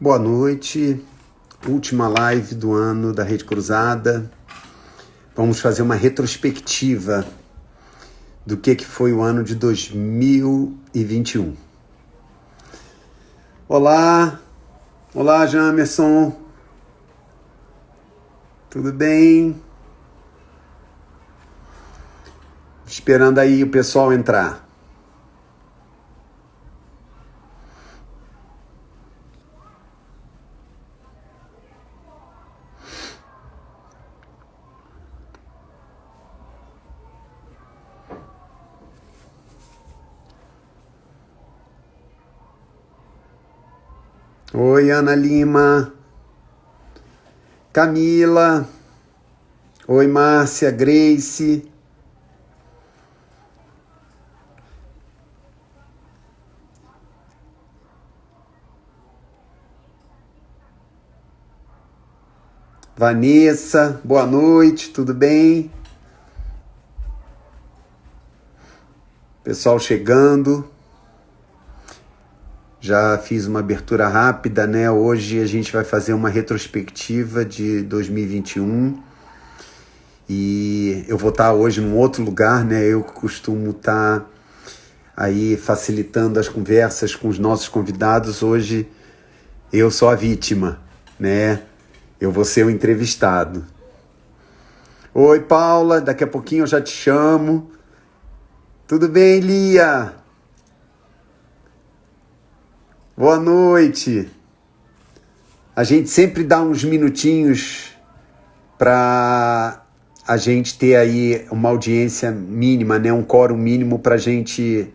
Boa noite, última live do ano da Rede Cruzada. Vamos fazer uma retrospectiva do que foi o ano de 2021. Olá, olá Jamerson, tudo bem? Esperando aí o pessoal entrar. Oi, Ana Lima, Camila, oi, Márcia, Grace. Vanessa, boa noite, tudo bem? Pessoal chegando. Já fiz uma abertura rápida, né? Hoje a gente vai fazer uma retrospectiva de 2021 e eu vou estar hoje num outro lugar, né? Eu costumo estar aí facilitando as conversas com os nossos convidados. Hoje eu sou a vítima, né? Eu vou ser o entrevistado. Oi, Paula, daqui a pouquinho eu já te chamo. Tudo bem, Lia? Boa noite. A gente sempre dá uns minutinhos para a gente ter aí uma audiência mínima, né? Um quórum mínimo para a gente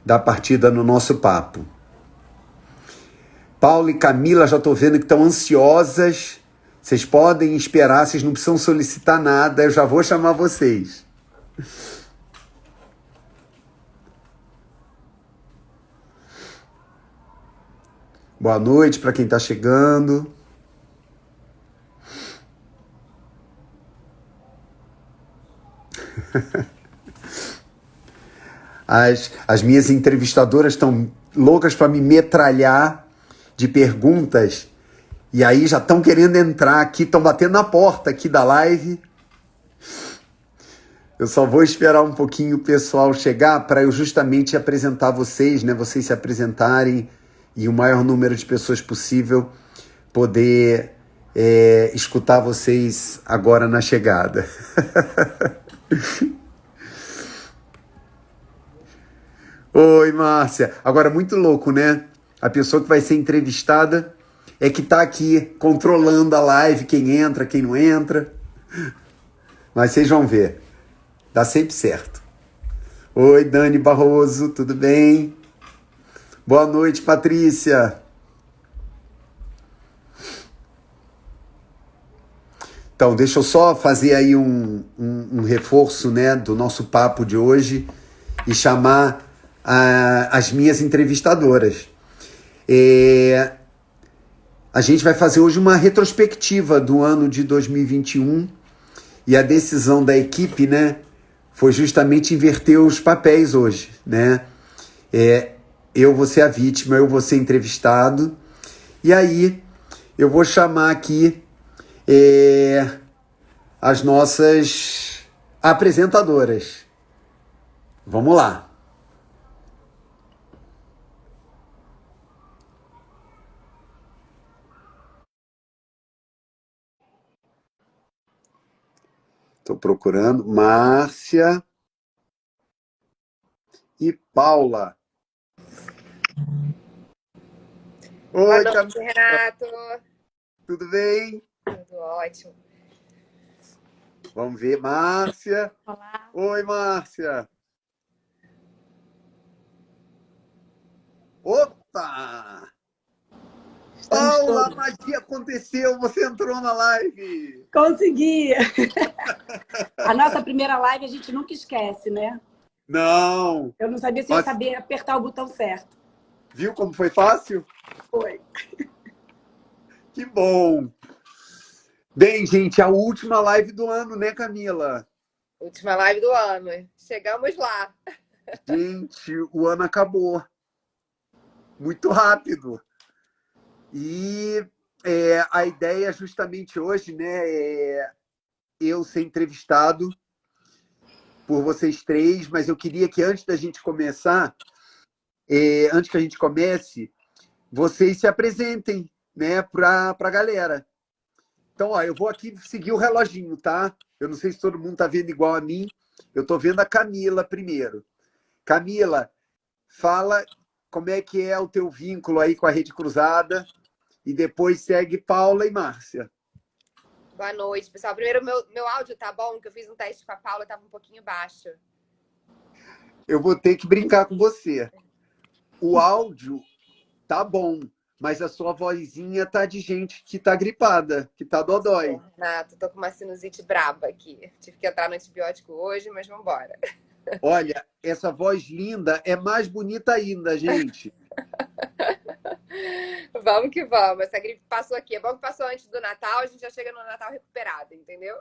dar partida no nosso papo. Paulo e Camila, já estou vendo que estão ansiosas. Vocês podem esperar, vocês não precisam solicitar nada, eu já vou chamar vocês. Boa noite para quem está chegando. As minhas entrevistadoras estão loucas para me metralhar de perguntas e aí já estão querendo entrar aqui, estão batendo na porta aqui da live. Eu só vou esperar um pouquinho o pessoal chegar para eu justamente apresentar vocês, né? Vocês se apresentarem e o maior número de pessoas possível poder escutar vocês agora na chegada. Oi, Márcia. Agora, muito louco, né? A pessoa que vai ser entrevistada é que tá aqui controlando a live, quem entra, quem não entra. Mas vocês vão ver. Dá sempre certo. Oi, Dani Barroso, tudo bem? Boa noite, Patrícia. Então, deixa eu só fazer aí um reforço, né, do nosso papo de hoje e chamar as minhas entrevistadoras. A gente vai fazer hoje uma retrospectiva do ano de 2021 e a decisão da equipe, né, foi justamente inverter os papéis hoje, né? Eu vou ser a vítima, eu vou ser entrevistado e aí eu vou chamar aqui as nossas apresentadoras. Vamos lá. Estou procurando Márcia e Paula. Oi, Boa noite, Camila. Renato. Tudo bem? Tudo ótimo. Vamos ver, Márcia. Olá. Oi, Márcia. Opa! Paula, a magia aconteceu, você entrou na live. Consegui! A nossa primeira live a gente nunca esquece, né? Não. Eu não sabia se eu ia saber apertar o botão certo. Viu como foi fácil? Foi. Que bom. Bem, gente, a última live do ano, né, Camila? Última live do ano. Chegamos lá. Gente, o ano acabou. Muito rápido. E a ideia justamente hoje, né, é eu ser entrevistado por vocês três, mas eu queria que antes da gente começar, antes que a gente comece, vocês se apresentem, né, para a galera. Então, ó, eu vou aqui seguir o reloginho, tá? Eu não sei se todo mundo está vendo igual a mim. Eu estou vendo a Camila primeiro. Camila, fala como é que é o teu vínculo aí com a Rede Cruzada e depois segue Paula e Márcia. Boa noite, pessoal. Primeiro, meu áudio tá bom, que eu fiz um teste com a Paula, tava um pouquinho baixo. Eu vou ter que brincar com você. O áudio tá bom, mas a sua vozinha tá de gente que tá gripada, que tá dodói. Renato, tô com uma sinusite braba aqui. Tive que entrar no antibiótico hoje, mas vambora. Olha, essa voz linda é mais bonita ainda, gente. Vamos que vamos. Essa gripe passou aqui. É bom que passou antes do Natal, a gente já chega no Natal recuperado, entendeu?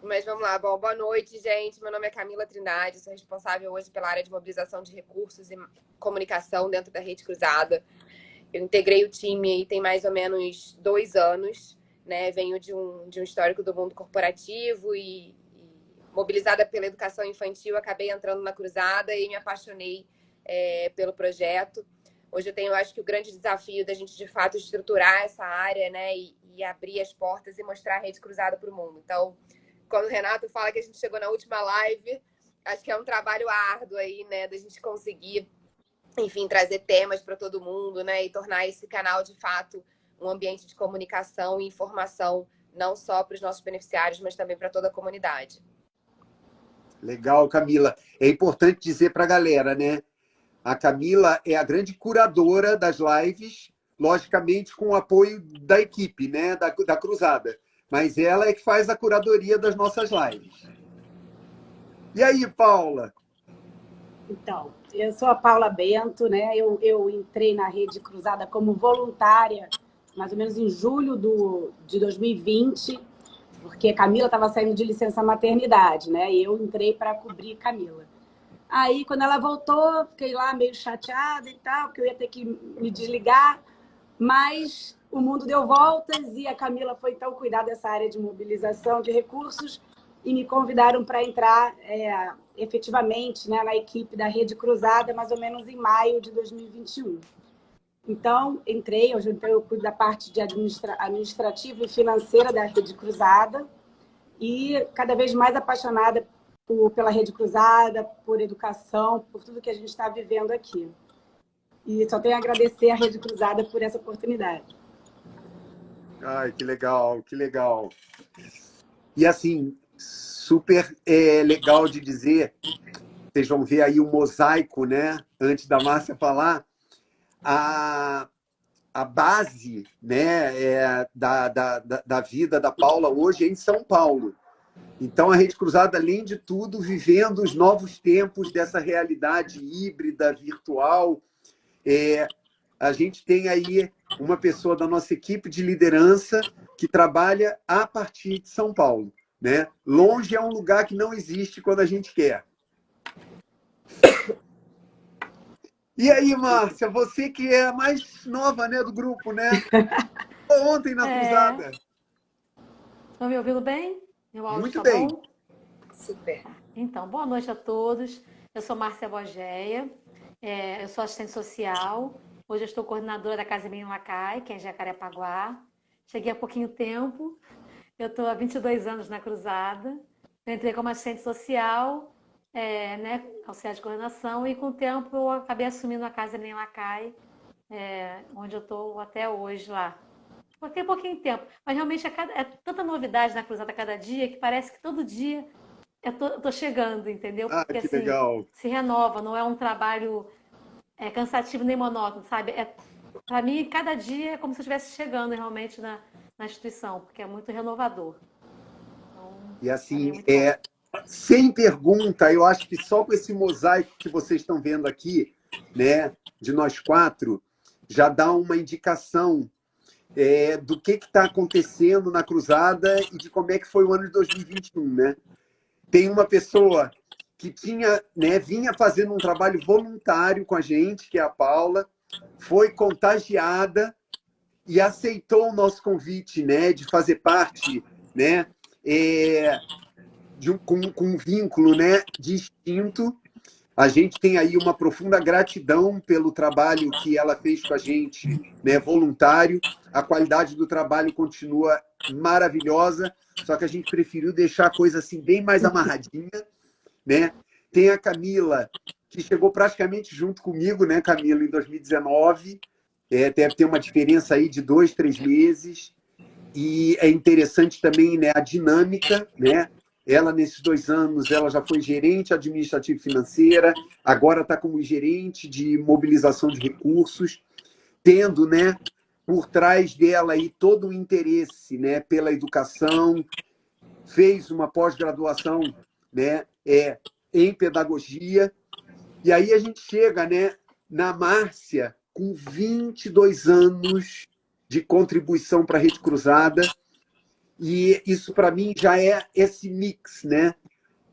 Mas vamos lá. Bom, boa noite, gente. Meu nome é Camila Trindade, sou responsável hoje pela área de mobilização de recursos e comunicação dentro da Rede Cruzada. Eu integrei o time aí tem mais ou menos 2 anos, né? Venho de um histórico do mundo corporativo e mobilizada pela educação infantil, acabei entrando na Cruzada e me apaixonei pelo projeto. Hoje eu tenho, acho que o grande desafio da gente, de fato, estruturar essa área, né? E abrir as portas e mostrar a Rede Cruzada para o mundo. Então, quando o Renato fala que a gente chegou na última live, acho que é um trabalho árduo aí, né? Da gente conseguir, enfim, trazer temas para todo mundo, né? E tornar esse canal, de fato, um ambiente de comunicação e informação, não só para os nossos beneficiários, mas também para toda a comunidade. Legal, Camila. É importante dizer para a galera, né? A Camila é a grande curadora das lives, logicamente com o apoio da equipe, né? Da Cruzada. Mas ela é que faz a curadoria das nossas lives. E aí, Paula? Então, eu sou a Paula Bento, né? Eu entrei na Rede Cruzada como voluntária, mais ou menos em julho de 2020, porque a Camila estava saindo de licença maternidade, né? E eu entrei para cobrir Camila. Aí, quando ela voltou, fiquei lá meio chateada e tal, porque eu ia ter que me desligar, mas o mundo deu voltas e a Camila foi então cuidar dessa área de mobilização de recursos e me convidaram para entrar efetivamente, né, na equipe da Rede Cruzada, mais ou menos em maio de 2021. Então, entrei, hoje eu cuido da parte de administrativa e financeira da Rede Cruzada e cada vez mais apaixonada pela Rede Cruzada, por educação, por tudo que a gente está vivendo aqui. E só tenho a agradecer à Rede Cruzada por essa oportunidade. Ai, que legal, que legal. E assim, super legal de dizer, vocês vão ver aí o mosaico, né? Antes da Márcia falar, a base, né, da vida da Paula hoje é em São Paulo. Então, a Rede Cruzada, além de tudo, vivendo os novos tempos dessa realidade híbrida, virtual, a gente tem aí uma pessoa da nossa equipe de liderança que trabalha a partir de São Paulo, né? Longe é um lugar que não existe quando a gente quer. E aí, Márcia, você que é a mais nova, né, do grupo, né? Ontem na Cruzada. Estão me ouvindo bem? Meu áudio Muito tá bem. bom? Super. Então, boa noite a todos. Eu sou Márcia Bogeia, eu sou assistente social. Hoje eu estou coordenadora da Casa Menino Lacai, que é em Jacarepaguá. Cheguei há pouquinho tempo. Eu estou há 22 anos na Cruzada. Eu entrei como assistente social, né, auxiliar de coordenação, e com o tempo eu acabei assumindo a Casa Menino Lacai, onde eu estou até hoje lá. Tem pouquinho tempo, mas realmente é tanta novidade na Cruzada a cada dia que parece que todo dia eu tô chegando, entendeu? Porque Que assim, legal. se renova, não é um trabalho cansativo nem monótono, sabe? Para mim, cada dia é como se eu estivesse chegando realmente na instituição, porque é muito renovador. Então, E assim, é sem pergunta, eu acho que só com esse mosaico que vocês estão vendo aqui, né, de nós quatro, já dá uma indicação do que está acontecendo na Cruzada e de como é que foi o ano de 2021, né? Tem uma pessoa que vinha fazendo um trabalho voluntário com a gente, que é a Paula, foi contagiada e aceitou o nosso convite, né, de fazer parte, né, com um vínculo, né, distinto. A gente tem aí uma profunda gratidão pelo trabalho que ela fez com a gente, né, voluntário. A qualidade do trabalho continua maravilhosa, só que a gente preferiu deixar a coisa assim bem mais amarradinha, né? Tem a Camila, que chegou praticamente junto comigo, né, Camila, em 2019. Deve ter uma diferença aí de 2, 3 meses. E é interessante também, né, a dinâmica, né? Ela, nesses 2 anos, ela já foi gerente administrativa e financeira, agora está como gerente de mobilização de recursos, tendo, né, por trás dela aí todo o interesse, né, pela educação, fez uma pós-graduação, né, em pedagogia. E aí a gente chega, né, na Márcia, com 22 anos de contribuição para a Rede Cruzada. E isso, para mim, já é esse mix, né?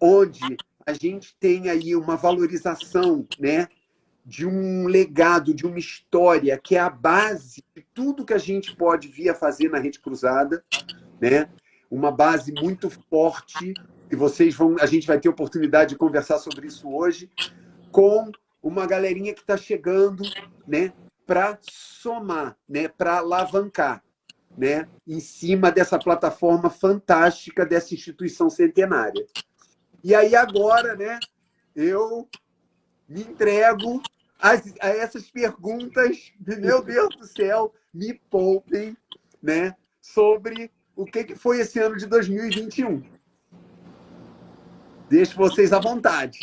Onde a gente tem aí uma valorização, né, de um legado, de uma história, que é a base de tudo que a gente pode vir a fazer na Rede Cruzada, né? Uma base muito forte, e a gente vai ter oportunidade de conversar sobre isso hoje, com uma galerinha que está chegando, né, para somar, né, para alavancar, né, em cima dessa plataforma fantástica dessa instituição centenária. E aí agora, né, eu me entrego a essas perguntas, meu Deus do céu, me poupem, né, sobre o que foi esse ano de 2021. Deixo vocês à vontade.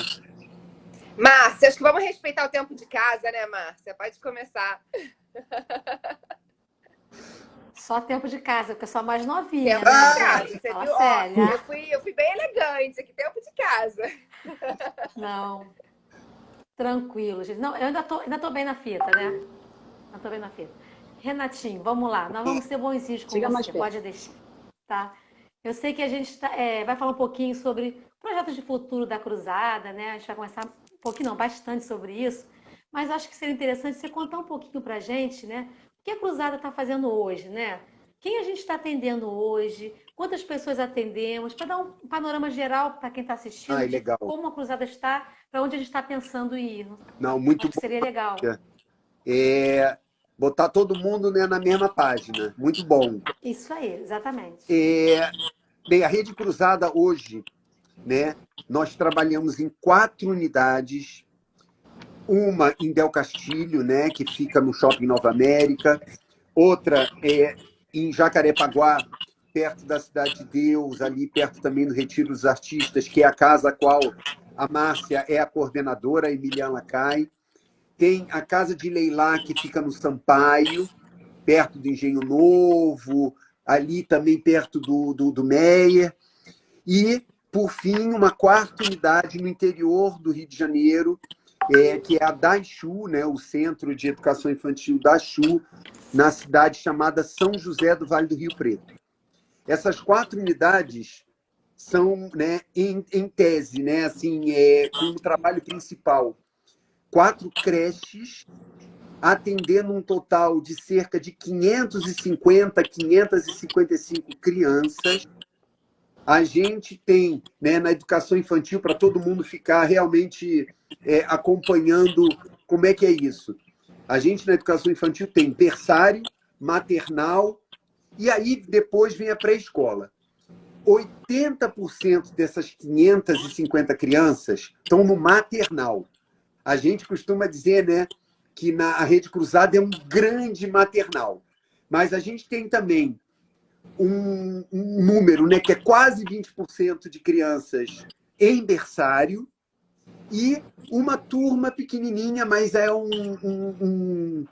Márcia, acho que vamos respeitar o tempo de casa, né, Márcia? Pode começar. Só tempo de casa, porque eu sou a mais novinha. Tempo de casa. Você Fala viu? Ó, sério. eu fui bem elegante aqui, tempo de casa. Não, tranquilo, gente. Não, eu ainda tô bem na fita, né? Ainda tô bem na fita. Renatinho, vamos lá. Nós vamos ser bonzinhos com Chega mais você, perto. pode deixar, tá? Eu sei que a gente vai falar um pouquinho sobre projetos de futuro da Cruzada, né? A gente vai conversar um pouquinho, não, bastante sobre isso. Mas acho que seria interessante você contar um pouquinho pra gente, né? O que a Cruzada está fazendo hoje, né? Quem a gente está atendendo hoje? Quantas pessoas atendemos? Para dar um panorama geral para quem está assistindo de Legal. como a Cruzada está, para onde a gente está pensando em ir. Não, muito Acho que seria legal. Botar todo mundo, né, na mesma página. Muito bom. Isso aí, exatamente. Bem, a Rede Cruzada hoje, né, nós trabalhamos em 4 unidades. Uma em Del Castilho, né, que fica no Shopping Nova América. Outra em Jacarepaguá, perto da Cidade de Deus, ali perto também do Retiro dos Artistas, que é a casa a qual a Márcia é a coordenadora, a Emiliana Lacai. Tem a Casa de Leilá, que fica no Sampaio, perto do Engenho Novo, ali também perto do Meyer. E, por fim, uma 4ª unidade no interior do Rio de Janeiro, que é a DAICHU, né, o Centro de Educação Infantil DAICHU, na cidade chamada São José do Vale do Rio Preto. Essas 4 unidades são, né, em tese, né, assim, como trabalho principal, 4 creches, atendendo um total de cerca de 550, 555 crianças. A gente tem, né, na educação infantil, para todo mundo ficar realmente acompanhando como é que é isso. A gente, na educação infantil, tem berçário, maternal, e aí depois vem a pré-escola. 80% dessas 550 crianças estão no maternal. A gente costuma dizer, né, que a Rede Cruzada é um grande maternal. Mas a gente tem também um número, né, que é quase 20% de crianças em berçário e uma turma pequenininha, mas é um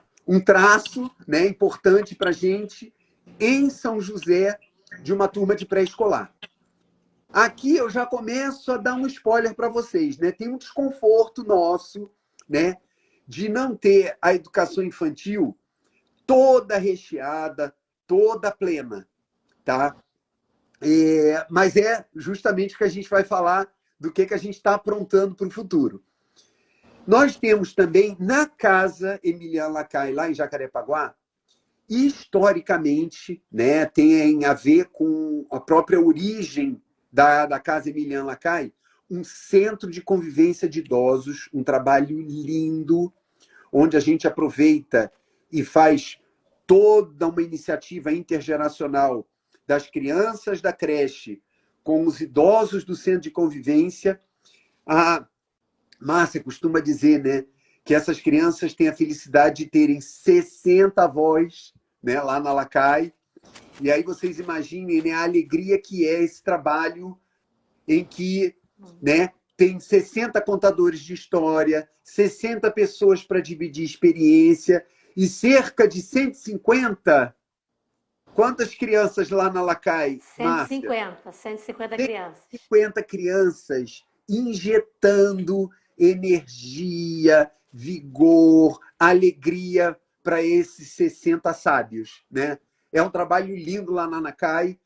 traço, né, importante para a gente, em São José, de uma turma de pré-escolar. Aqui eu já começo a dar um spoiler para vocês, né? Tem um desconforto nosso, né, de não ter a educação infantil toda recheada, toda plena, tá? Mas é justamente o que a gente vai falar do que a gente está aprontando para o futuro. Nós temos também na Casa Emiliana Lacai, lá em Jacarepaguá, historicamente, né, tem a ver com a própria origem da Casa Emilian Lacaille, um centro de convivência de idosos, um trabalho lindo, onde a gente aproveita e faz toda uma iniciativa intergeracional das crianças da creche com os idosos do centro de convivência. A Márcia costuma dizer, né, que essas crianças têm a felicidade de terem 60 avós, né, lá na Lacaille. E aí vocês imaginem, né, a alegria que é esse trabalho em que, né, tem 60 contadores de história, 60 pessoas para dividir experiência e cerca de 150. Quantas crianças lá na Lacaille, Márcia? 150 crianças. 150 crianças injetando energia, vigor, alegria para esses 60 sábios, né? É um trabalho lindo lá na Lacaille.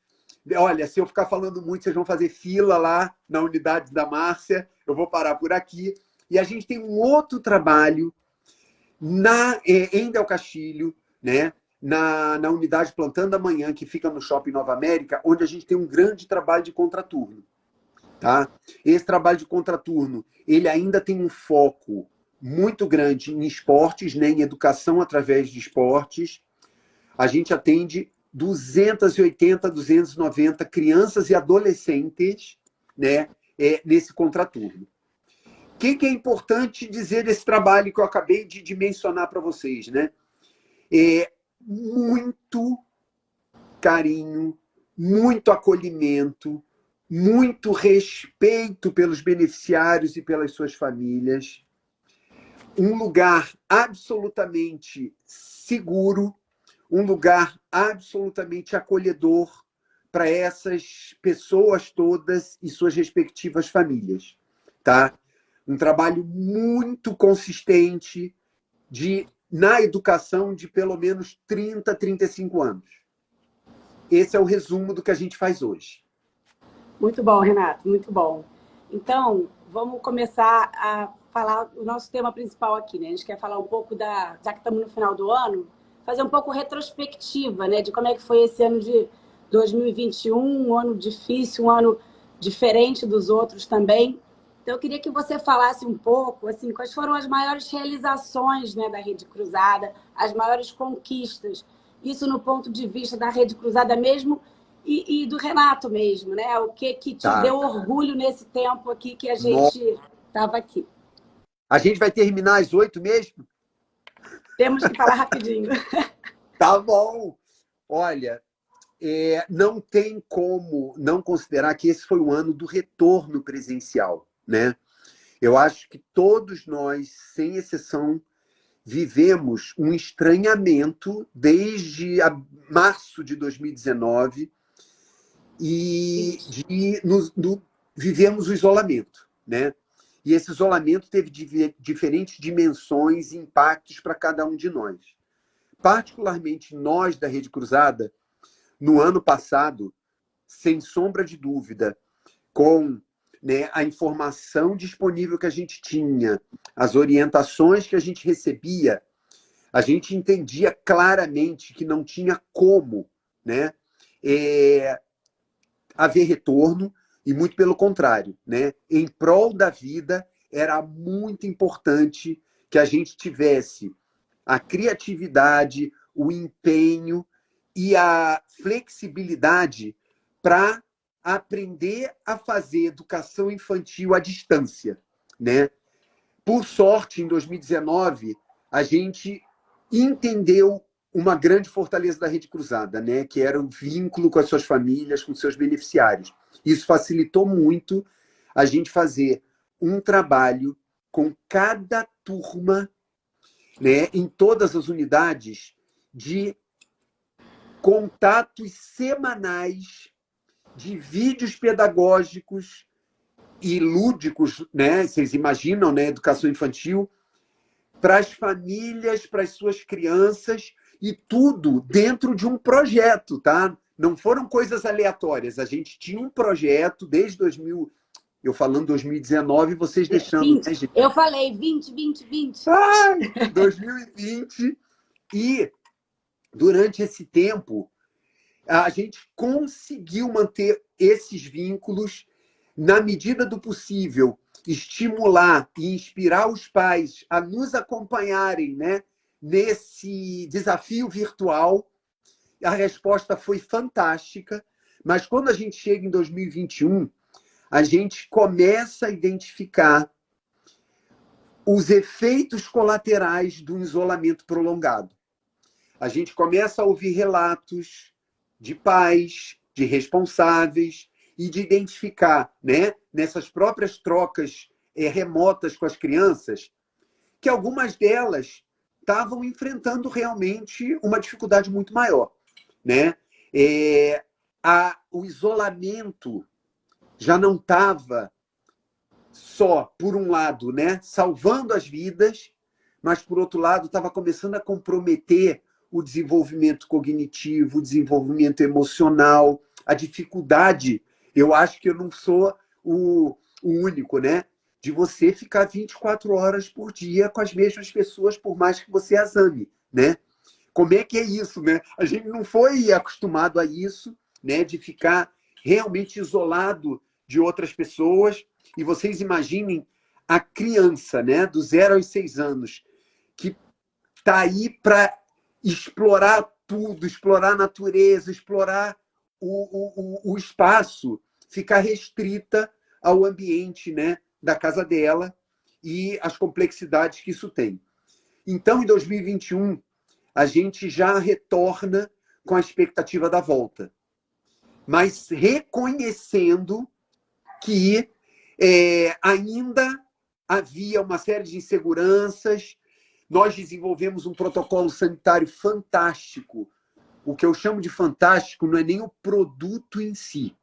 Olha, se eu ficar falando muito, vocês vão fazer fila lá na unidade da Márcia. Eu vou parar por aqui. E a gente tem um outro trabalho em Del Castilho, né? Na unidade Plantando Amanhã, que fica no Shopping Nova América, onde a gente tem um grande trabalho de contraturno. Tá? Esse trabalho de contraturno, ele ainda tem um foco muito grande em esportes, né? Em educação através de esportes. A gente atende 280, 290 crianças e adolescentes, né, nesse contraturno. O que é importante dizer desse trabalho que eu acabei de mencionar para vocês, né? Muito carinho, muito acolhimento, muito respeito pelos beneficiários e pelas suas famílias, um lugar absolutamente seguro, um lugar absolutamente acolhedor para essas pessoas todas e suas respectivas famílias, tá? Um trabalho muito consistente na educação de pelo menos 30, 35 anos. Esse é o resumo do que a gente faz hoje. Muito bom, Renato, muito bom. Então, vamos começar a falar o nosso tema principal aqui, né? A gente quer falar um pouco já que estamos no final do ano, fazer um pouco retrospectiva, né? De como é que foi esse ano de 2021, um ano difícil, um ano diferente dos outros também. Então, eu queria que você falasse um pouco, assim, quais foram as maiores realizações, né, da Rede Cruzada, as maiores conquistas. Isso no ponto de vista da Rede Cruzada mesmo e do Renato mesmo, né? O que te deu orgulho nesse tempo aqui que a gente estava aqui. A gente vai terminar às 8 mesmo? Temos que falar rapidinho. Tá bom. Olha, não tem como não considerar que esse foi o ano do retorno presencial, né? Eu acho que todos nós, sem exceção, vivemos um estranhamento desde março de 2019 e vivemos o isolamento, né? E esse isolamento teve diferentes dimensões e impactos para cada um de nós. Particularmente nós da Rede Cruzada, no ano passado, sem sombra de dúvida, com, né, a informação disponível que a gente tinha, as orientações que a gente recebia, a gente entendia claramente que não tinha como, né, haver retorno, e muito pelo contrário, né? Em prol da vida, era muito importante que a gente tivesse a criatividade, o empenho e a flexibilidade para aprender a fazer educação infantil à distância, né? Por sorte, em 2019, a gente entendeu uma grande fortaleza da Rede Cruzada, né? Que era o vínculo com as suas famílias, com seus beneficiários. Isso facilitou muito a gente fazer um trabalho com cada turma, né, em todas as unidades, de contatos semanais, de vídeos pedagógicos e lúdicos, né? Vocês imaginam, né? Educação infantil, para as famílias, para as suas crianças, e tudo dentro de um projeto, tá? Não foram coisas aleatórias. A gente tinha um projeto desde 2000, eu falando 2019, vocês deixando... 20. Né, gente? Eu falei 20. 2020. E durante esse tempo, a gente conseguiu manter esses vínculos na medida do possível, estimular e inspirar os pais a nos acompanharem, né, nesse desafio virtual. A resposta foi fantástica, mas quando a gente chega em 2021, a gente começa a identificar os efeitos colaterais do isolamento prolongado. A gente começa a ouvir relatos de pais, de responsáveis, e de identificar, né, nessas próprias trocas remotas com as crianças, que algumas delas estavam enfrentando realmente uma dificuldade muito maior, né? O isolamento já não estava só, por um lado, né, salvando as vidas, mas, por outro lado, estava começando a comprometer o desenvolvimento cognitivo, o desenvolvimento emocional, a dificuldade. Eu acho que eu não sou o único, né? De você ficar 24 horas por dia com as mesmas pessoas, por mais que você as ame, né? Como é que é isso, né? A gente não foi acostumado a isso, né? De ficar realmente isolado de outras pessoas. E vocês imaginem a criança, né? Do 0 aos 6 anos, que está aí para explorar tudo, explorar a natureza, explorar o espaço, ficar restrita ao ambiente, né, da casa dela e as complexidades que isso tem. Então, em 2021, a gente já retorna com a expectativa da volta, mas reconhecendo que ainda havia uma série de inseguranças. Nós desenvolvemos um protocolo sanitário fantástico. O que eu chamo de fantástico não é nem o produto em si.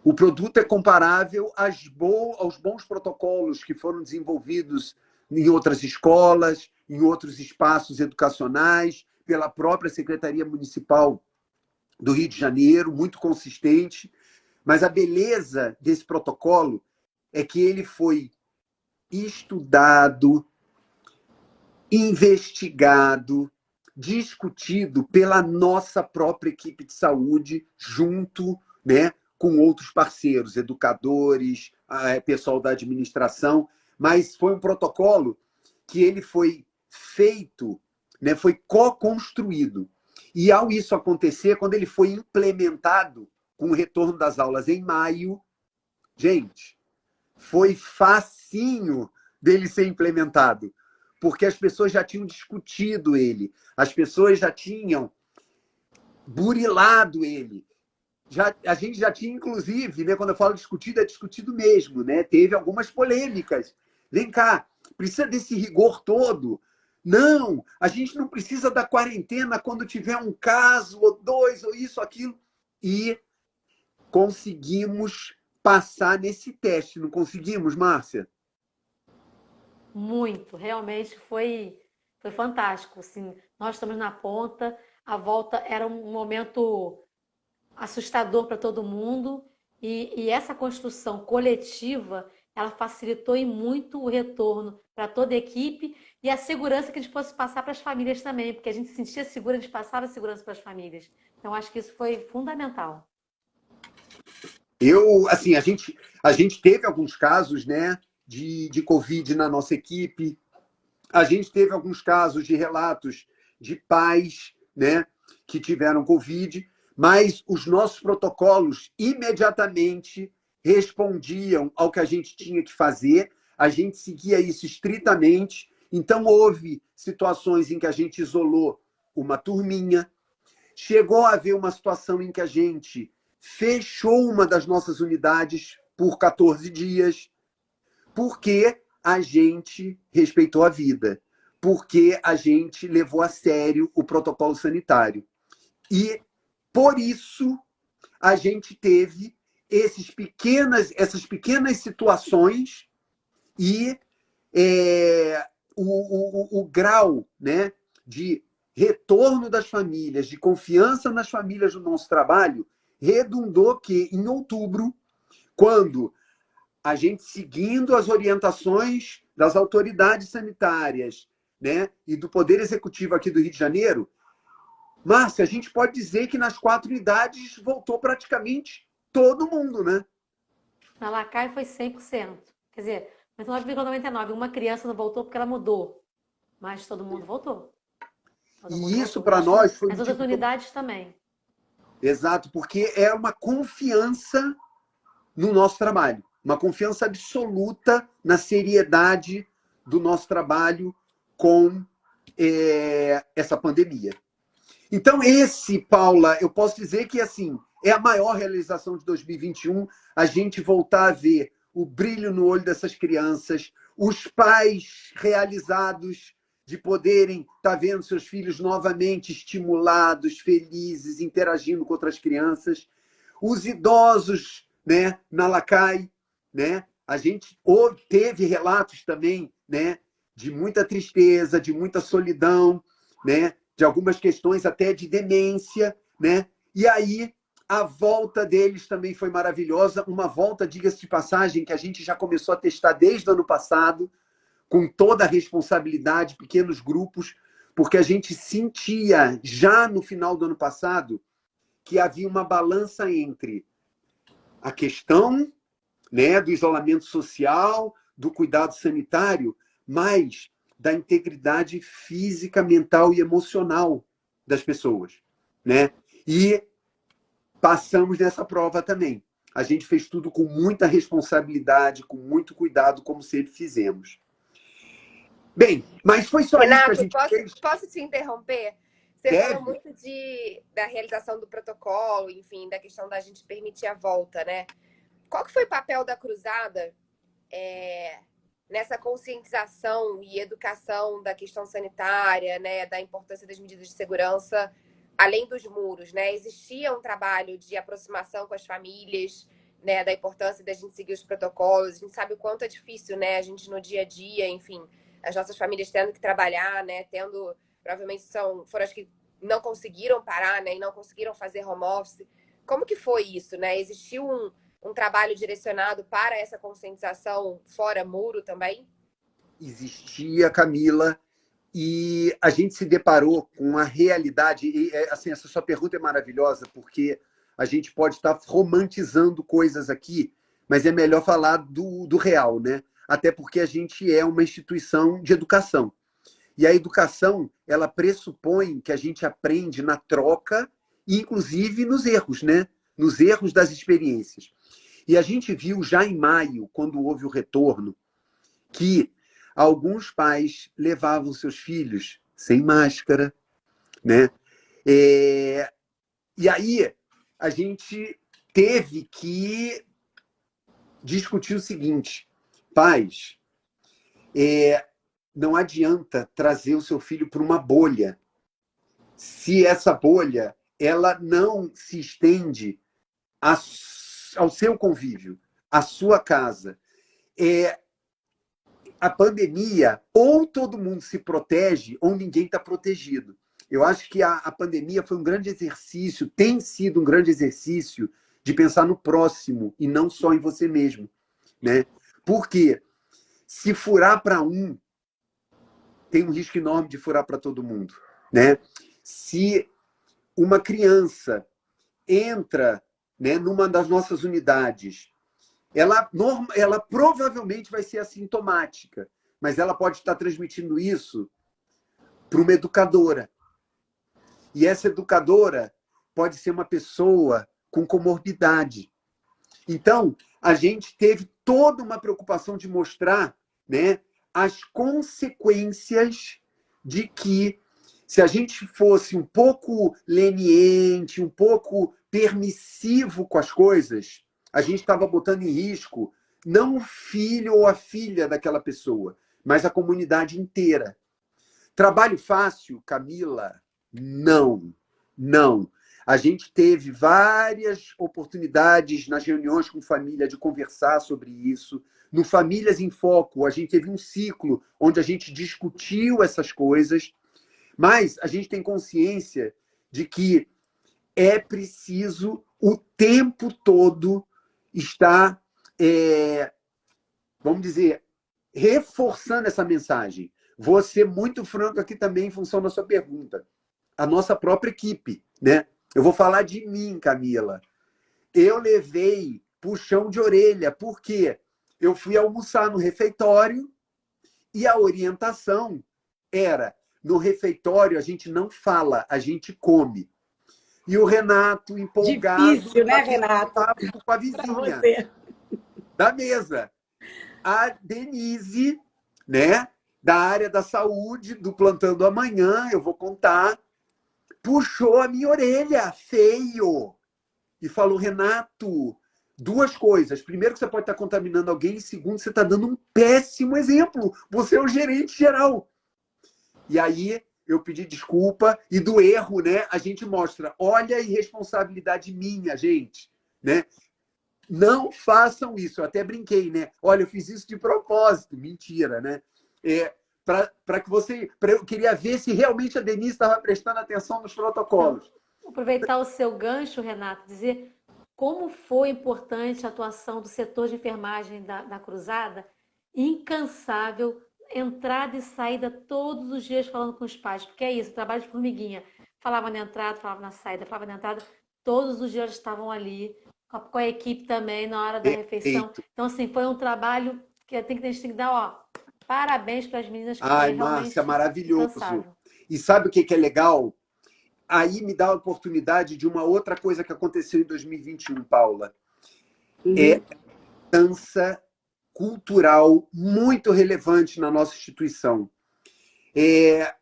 O produto é comparável aos bons protocolos que foram desenvolvidos em outras escolas, em outros espaços educacionais, pela própria Secretaria Municipal do Rio de Janeiro, muito consistente. Mas a beleza desse protocolo é que ele foi estudado, investigado, discutido pela nossa própria equipe de saúde, junto, né, com outros parceiros, educadores, pessoal da administração, mas foi um protocolo que ele foi feito, né, foi co-construído. E ao isso acontecer, quando ele foi implementado com o retorno das aulas em maio, gente, foi facinho dele ser implementado, porque as pessoas já tinham discutido ele, as pessoas já tinham burilado ele. A gente já tinha, inclusive, né, quando eu falo discutido, é discutido mesmo, né? Teve algumas polêmicas. Vem cá, precisa desse rigor todo? Não, a gente não precisa da quarentena quando tiver um caso, ou dois, ou isso, aquilo. E conseguimos passar nesse teste, não conseguimos, Márcia? Muito, realmente foi fantástico. Assim, nós estamos na ponta, a volta era um momento assustador para todo mundo e essa construção coletiva, ela facilitou e muito o retorno para toda a equipe e a segurança que a gente fosse passar para as famílias também, porque a gente se sentia segura, a gente passava segurança para as famílias. Então, acho que isso foi fundamental. Assim, a gente teve alguns casos, né, de Covid na nossa equipe. A gente teve alguns casos de relatos de pais, né, que tiveram Covid, mas os nossos protocolos imediatamente respondiam ao que a gente tinha que fazer, a gente seguia isso estritamente. Então, houve situações em que a gente isolou uma turminha, chegou a haver uma situação em que a gente fechou uma das nossas unidades por 14 dias, porque a gente respeitou a vida, porque a gente levou a sério o protocolo sanitário. E, por isso, a gente teve essas pequenas situações e o grau, né, de retorno das famílias, de confiança nas famílias do nosso trabalho, redundou que, em outubro, quando a gente, seguindo as orientações das autoridades sanitárias, né, e do Poder Executivo aqui do Rio de Janeiro, Márcia, a gente pode dizer que nas 4 idades voltou praticamente todo mundo, né? Na Lacai foi 100%. Quer dizer, 99,99. Uma criança não voltou porque ela mudou. Mas todo mundo voltou. Todo mundo E isso voltou. para Acho nós que foi nas do outras tipo... unidades também. Exato, porque é uma confiança no nosso trabalho. Uma confiança absoluta na seriedade do nosso trabalho com essa pandemia. Então, Paula, eu posso dizer que assim é a maior realização de 2021, a gente voltar a ver o brilho no olho dessas crianças, os pais realizados de poderem estar vendo seus filhos novamente estimulados, felizes, interagindo com outras crianças, os idosos, né, na Lacai, né? A gente teve relatos também, né, de muita tristeza, de muita solidão, né, de algumas questões até de demência, né? E aí a volta deles também foi maravilhosa, uma volta, diga-se de passagem, que a gente já começou a testar desde o ano passado, com toda a responsabilidade, pequenos grupos, porque a gente sentia já no final do ano passado que havia uma balança entre a questão, né, do isolamento social, do cuidado sanitário, mas da integridade física, mental e emocional das pessoas, né? E passamos nessa prova também. A gente fez tudo com muita responsabilidade, com muito cuidado, como sempre fizemos. Bem, mas foi só isso que a Renato, gente fez? posso te interromper? Você Deve? falou muito da realização do protocolo, enfim, da questão da gente permitir a volta, né? Qual que foi o papel da Cruzada nessa conscientização e educação da questão sanitária, né, da importância das medidas de segurança, além dos muros, né? Existia um trabalho de aproximação com as famílias, né, da importância da gente seguir os protocolos. A gente sabe o quanto é difícil, né, a gente no dia a dia, enfim, as nossas famílias tendo que trabalhar, né, provavelmente foram as que não conseguiram parar, né, e não conseguiram fazer home office. Como que foi isso, né? Existiu um trabalho direcionado para essa conscientização fora muro também? Existia, Camila, e a gente se deparou com a realidade. E, assim, essa sua pergunta é maravilhosa, porque a gente pode estar romantizando coisas aqui, mas é melhor falar do real, né? Até porque a gente é uma instituição de educação. E a educação, ela pressupõe que a gente aprende na troca, inclusive nos erros, né? Nos erros das experiências. E a gente viu já em maio, quando houve o retorno, que alguns pais levavam seus filhos sem máscara, né? E aí a gente teve que discutir o seguinte: pais, não adianta trazer o seu filho para uma bolha se essa bolha ela não se estende ao seu convívio, à sua casa. A pandemia, ou todo mundo se protege, ou ninguém está protegido. Eu acho que a pandemia foi um grande exercício, tem sido um grande exercício de pensar no próximo e não só em você mesmo, né? Porque se furar para um, tem um risco enorme de furar para todo mundo, né? Se uma criança entra, né, numa das nossas unidades, ela provavelmente vai ser assintomática, mas ela pode estar transmitindo isso para uma educadora. E essa educadora pode ser uma pessoa com comorbidade. Então, a gente teve toda uma preocupação de mostrar, né, as consequências de que, se a gente fosse um pouco leniente, um pouco permissivo com as coisas, a gente estava botando em risco não o filho ou a filha daquela pessoa, mas a comunidade inteira. Trabalho fácil, Camila? Não, não. A gente teve várias oportunidades nas reuniões com família de conversar sobre isso. No Famílias em Foco, a gente teve um ciclo onde a gente discutiu essas coisas, mas a gente tem consciência de que é preciso o tempo todo estar, vamos dizer, reforçando essa mensagem. Vou ser muito franco aqui também em função da sua pergunta. a nossa própria equipe, né? Eu vou falar de mim, Camila. Eu levei puxão de orelha, porque eu fui almoçar no refeitório e a orientação era: no refeitório a gente não fala, a gente come. E o Renato, empolgado, Difícil, né, Renato? com a vizinha da mesa. A Denise, né, da área da saúde, do Plantão do Amanhã, eu vou contar, puxou a minha orelha, feio, e falou: Renato, duas coisas. Primeiro, que você pode estar contaminando alguém, e segundo, você está dando um péssimo exemplo. Você é o gerente geral. E aí eu pedi desculpa, e do erro, né, a gente mostra: olha a irresponsabilidade minha, gente, né? Não façam isso. Eu até brinquei, né? Olha, eu fiz isso de propósito. Mentira, né? Para que você... eu queria ver se realmente a Denise estava prestando atenção nos protocolos. Então, aproveitar o seu gancho, Renato, dizer como foi importante a atuação do setor de enfermagem da Cruzada, incansável, entrada e saída todos os dias falando com os pais, porque é isso, trabalho de formiguinha. Falava na entrada, falava na saída, falava na entrada, todos os dias estavam ali, com a equipe também, na hora da refeição. Então, assim, foi um trabalho que a gente tem que dar, ó, parabéns para as meninas, que Ai, foi realmente Márcia, maravilhoso. incansável. E sabe o que é legal? Aí me dá a oportunidade de uma outra coisa que aconteceu em 2021, Paula. É mudança cultural muito relevante na nossa instituição.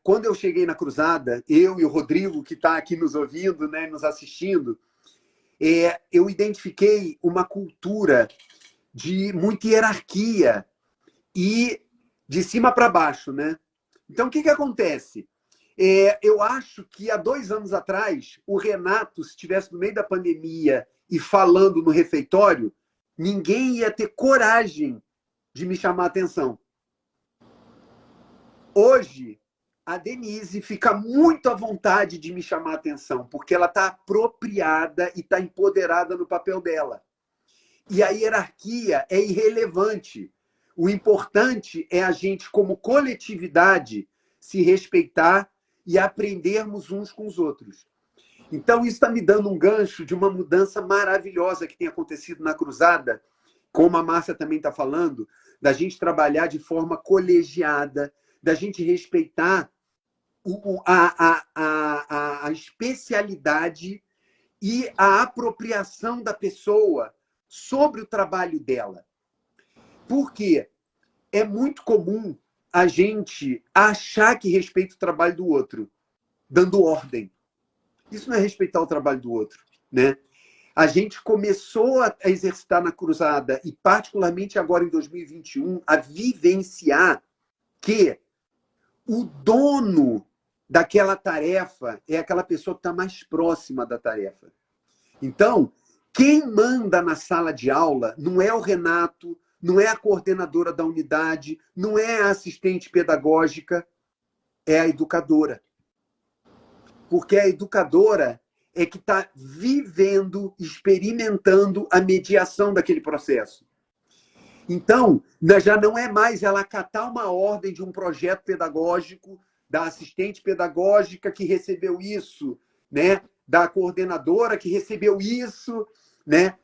Quando eu cheguei na Cruzada, eu e o Rodrigo, que está aqui nos ouvindo, né, nos assistindo, eu identifiquei uma cultura de muita hierarquia e de cima para baixo, né? Então, o que acontece? Eu acho que há 2 anos atrás, o Renato, se estivesse no meio da pandemia e falando no refeitório, ninguém ia ter coragem de me chamar a atenção. Hoje, a Denise fica muito à vontade de me chamar a atenção, porque ela está apropriada e está empoderada no papel dela. E a hierarquia é irrelevante. O importante é a gente, como coletividade, se respeitar e aprendermos uns com os outros. Então, isso está me dando um gancho de uma mudança maravilhosa que tem acontecido na Cruzada, como a Márcia também está falando, da gente trabalhar de forma colegiada, da gente respeitar a especialidade e a apropriação da pessoa sobre o trabalho dela. Por quê? É muito comum a gente achar que respeita o trabalho do outro, dando ordem. Isso não é respeitar o trabalho do outro, né? A gente começou a exercitar na Cruzada, e particularmente agora em 2021, a vivenciar que o dono daquela tarefa é aquela pessoa que está mais próxima da tarefa. Então, quem manda na sala de aula não é o Renato, não é a coordenadora da unidade, não é a assistente pedagógica, é a educadora. Porque a educadora é que está vivendo, experimentando a mediação daquele processo. Então, já não é mais ela acatar uma ordem de um projeto pedagógico, da assistente pedagógica que recebeu isso, né? Da coordenadora que recebeu isso, né?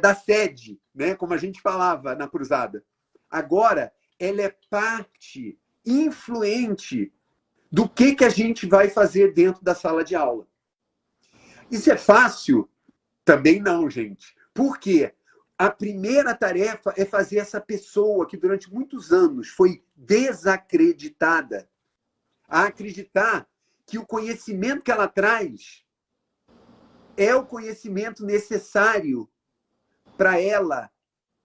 Da sede, né? Como a gente falava na Cruzada. Agora, ela é parte influente do que a gente vai fazer dentro da sala de aula. Isso é fácil? Também não, gente. Por quê? A primeira tarefa é fazer essa pessoa que durante muitos anos foi desacreditada a acreditar que o conhecimento que ela traz é o conhecimento necessário para ela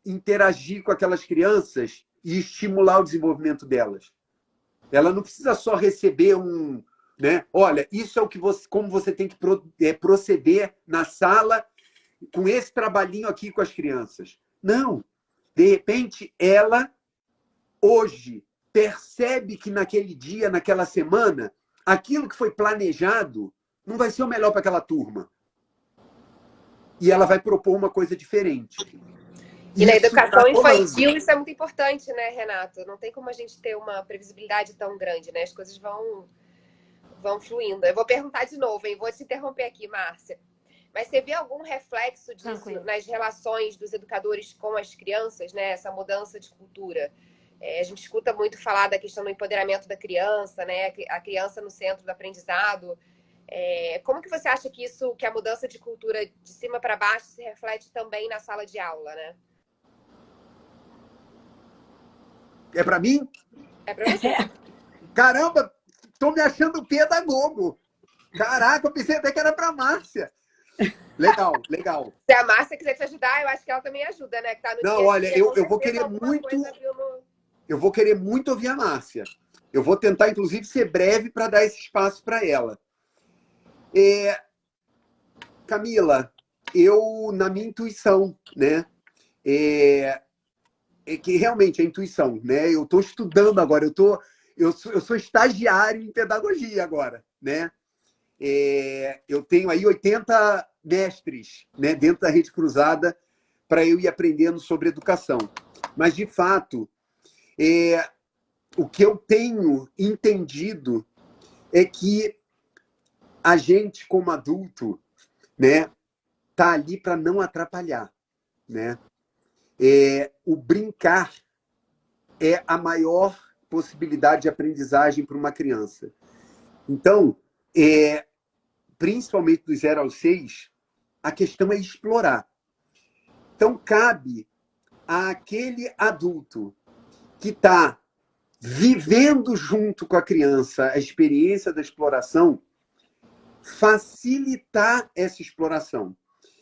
interagir com aquelas crianças e estimular o desenvolvimento delas. Ela não precisa só receber né? Olha, isso é o que como você tem que proceder na sala com esse trabalhinho aqui com as crianças. Não. De repente, ela, hoje, percebe que naquele dia, naquela semana, aquilo que foi planejado não vai ser o melhor para aquela turma. E ela vai propor uma coisa diferente. E na educação infantil isso é muito importante, né, Renato? Não tem como a gente ter uma previsibilidade tão grande, né? As coisas vão vão fluindo. Eu vou perguntar de novo, hein? Vou te interromper aqui, Márcia. Mas você vê algum reflexo disso Tranquilo. nas relações dos educadores com as crianças, né? Essa mudança de cultura? A gente escuta muito falar da questão do empoderamento da criança, né? A criança no centro do aprendizado. Como que você acha que a mudança de cultura de cima para baixo se reflete também na sala de aula, né? É para mim? É para você. Caramba, tô me achando pedagogo. Caraca, eu pensei até que era para Márcia. Legal, legal. Se a Márcia quiser te ajudar, eu acho que ela também ajuda, né? Que tá no Não, dia a olha, dia, eu vou querer muito. Eu vou querer muito ouvir a Márcia. Eu vou tentar, inclusive, ser breve para dar esse espaço para ela. Camila, eu, na minha intuição, né? Que realmente é intuição, né? Eu estou estudando agora, eu sou estagiário em pedagogia agora, né? Eu tenho aí 80 mestres, né, dentro da Rede Cruzada para eu ir aprendendo sobre educação. Mas, de fato, o que eu tenho entendido é que a gente, como adulto, né, tá ali para não atrapalhar, né? O brincar é a maior possibilidade de aprendizagem para uma criança. Então, principalmente dos 0 aos 6, a questão é explorar. Então, cabe àquele adulto que está vivendo junto com a criança a experiência da exploração, facilitar essa exploração.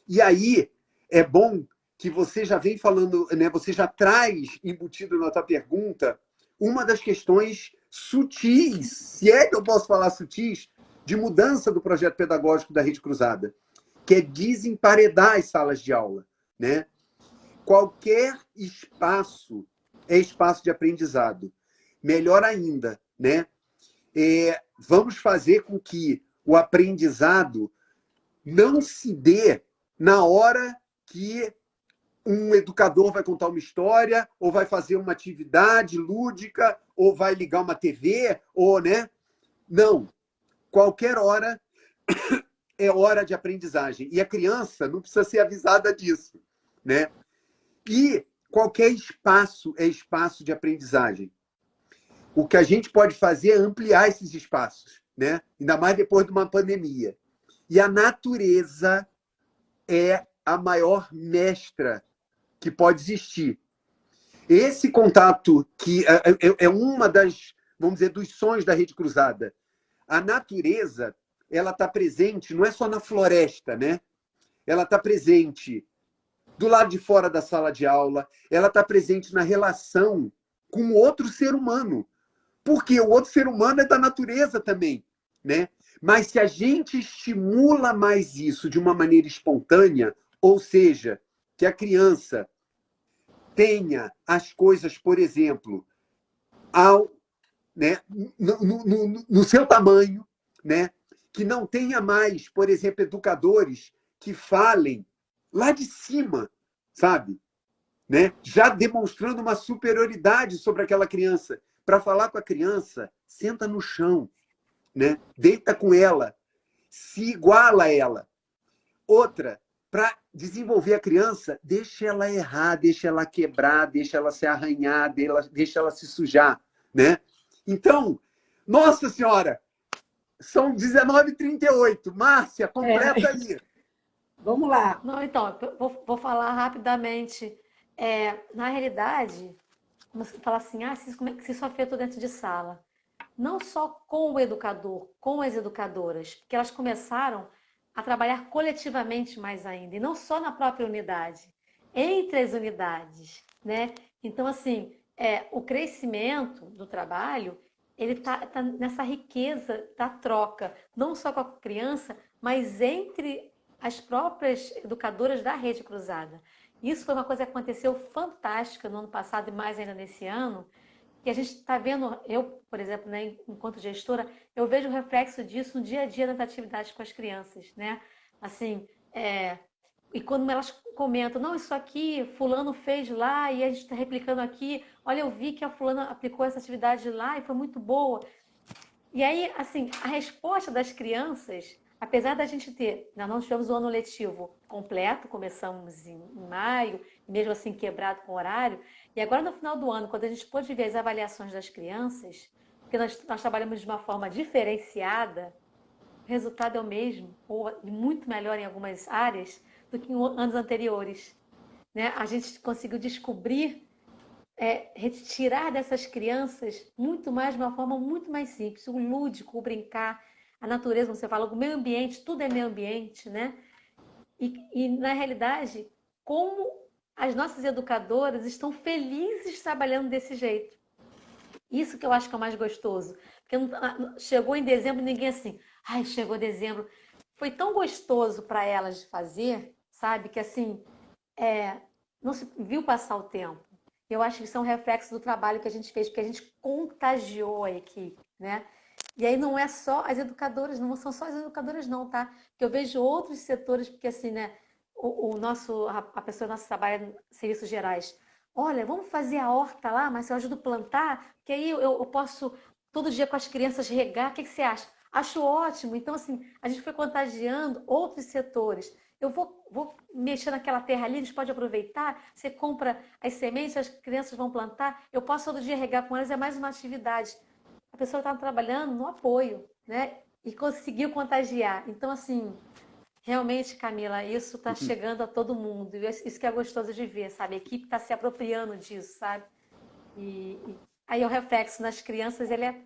E aí, é bom que você já vem falando, né, você já traz embutido na tua pergunta uma das questões sutis, se é que eu posso falar sutis, de mudança do projeto pedagógico da Rede Cruzada, que é desemparedar as salas de aula, né? Qualquer espaço é espaço de aprendizado. Melhor ainda, né? Vamos fazer com que o aprendizado não se dê na hora que um educador vai contar uma história, ou vai fazer uma atividade lúdica, ou vai ligar uma TV, ou, né? Não. Qualquer hora é hora de aprendizagem. E a criança não precisa ser avisada disso, né? E qualquer espaço é espaço de aprendizagem. O que a gente pode fazer é ampliar esses espaços, né? Ainda mais depois de uma pandemia. E a natureza é a maior mestra que pode existir. Esse contato que é uma das, vamos dizer, dos sonhos da Rede Cruzada. A natureza, ela está presente, não é só na floresta, né? Ela está presente do lado de fora da sala de aula, ela está presente na relação com o outro ser humano. Porque o outro ser humano é da natureza também, né? Mas se a gente estimula mais isso de uma maneira espontânea, ou seja, que a criança tenha as coisas, por exemplo, né, no seu tamanho, né, que não tenha mais, por exemplo, educadores que falem lá de cima, sabe? Né? Já demonstrando uma superioridade sobre aquela criança. Para falar com a criança, senta no chão, né? Deita com ela, se iguala a ela. Outra, para desenvolver a criança, deixa ela errar, deixa ela quebrar, deixa ela se arranhar, deixa ela se sujar, né? Então, nossa senhora, são 19h38. Márcia, completa aí. Vamos lá. Não, então, vou falar rapidamente. Na realidade, você fala assim, como é que isso afetou dentro de sala? Não só com o educador, com as educadoras, porque elas começaram a trabalhar coletivamente mais ainda, e não só na própria unidade, entre as unidades, né? Então, assim, o crescimento do trabalho, ele tá nessa riqueza da troca, não só com a criança, mas entre as próprias educadoras da Rede Cruzada. Isso foi uma coisa que aconteceu fantástica no ano passado e mais ainda nesse ano, que a gente está vendo, eu, por exemplo, né, enquanto gestora, eu vejo o reflexo disso no dia a dia das atividades com as crianças, né? Assim, e quando elas comentam, não, isso aqui fulano fez lá e a gente está replicando aqui, olha, eu vi que a fulana aplicou essa atividade lá e foi muito boa. E aí, assim, a resposta das crianças, apesar da gente ter, nós não tivemos o ano letivo completo, começamos em maio, mesmo assim quebrado com o horário, e agora no final do ano, quando a gente pôde ver as avaliações das crianças, porque nós trabalhamos de uma forma diferenciada, o resultado é o mesmo, ou muito melhor em algumas áreas, do que em anos anteriores. Né? A gente conseguiu descobrir, retirar dessas crianças muito mais, de uma forma muito mais simples, o lúdico, o brincar, a natureza, como você fala, o meio ambiente, tudo é meio ambiente, né? E na realidade, como as nossas educadoras estão felizes trabalhando desse jeito. Isso que eu acho que é o mais gostoso. Porque chegou em dezembro, ninguém assim, ai, chegou dezembro. Foi tão gostoso para elas de fazer, sabe? Que assim, não se viu passar o tempo. Eu acho que isso é um reflexo do trabalho que a gente fez, porque a gente contagiou a equipe, né? E aí não é só as educadoras, não são só as educadoras não, tá? Porque eu vejo outros setores, porque assim, né? A pessoa nossa trabalha em serviços gerais. Olha, vamos fazer a horta lá, mas eu ajudo a plantar, porque aí eu posso todo dia com as crianças regar. O que você acha? Acho ótimo. Então, assim, a gente foi contagiando outros setores. Eu vou mexer naquela terra ali, a gente pode aproveitar. Você compra as sementes, as crianças vão plantar. Eu posso todo dia regar com elas, é mais uma atividade. A pessoa está trabalhando no apoio, né? E conseguiu contagiar. Então, assim, realmente, Camila, isso está chegando a todo mundo. E isso que é gostoso de ver, sabe? A equipe está se apropriando disso, sabe? E aí o reflexo nas crianças, ele é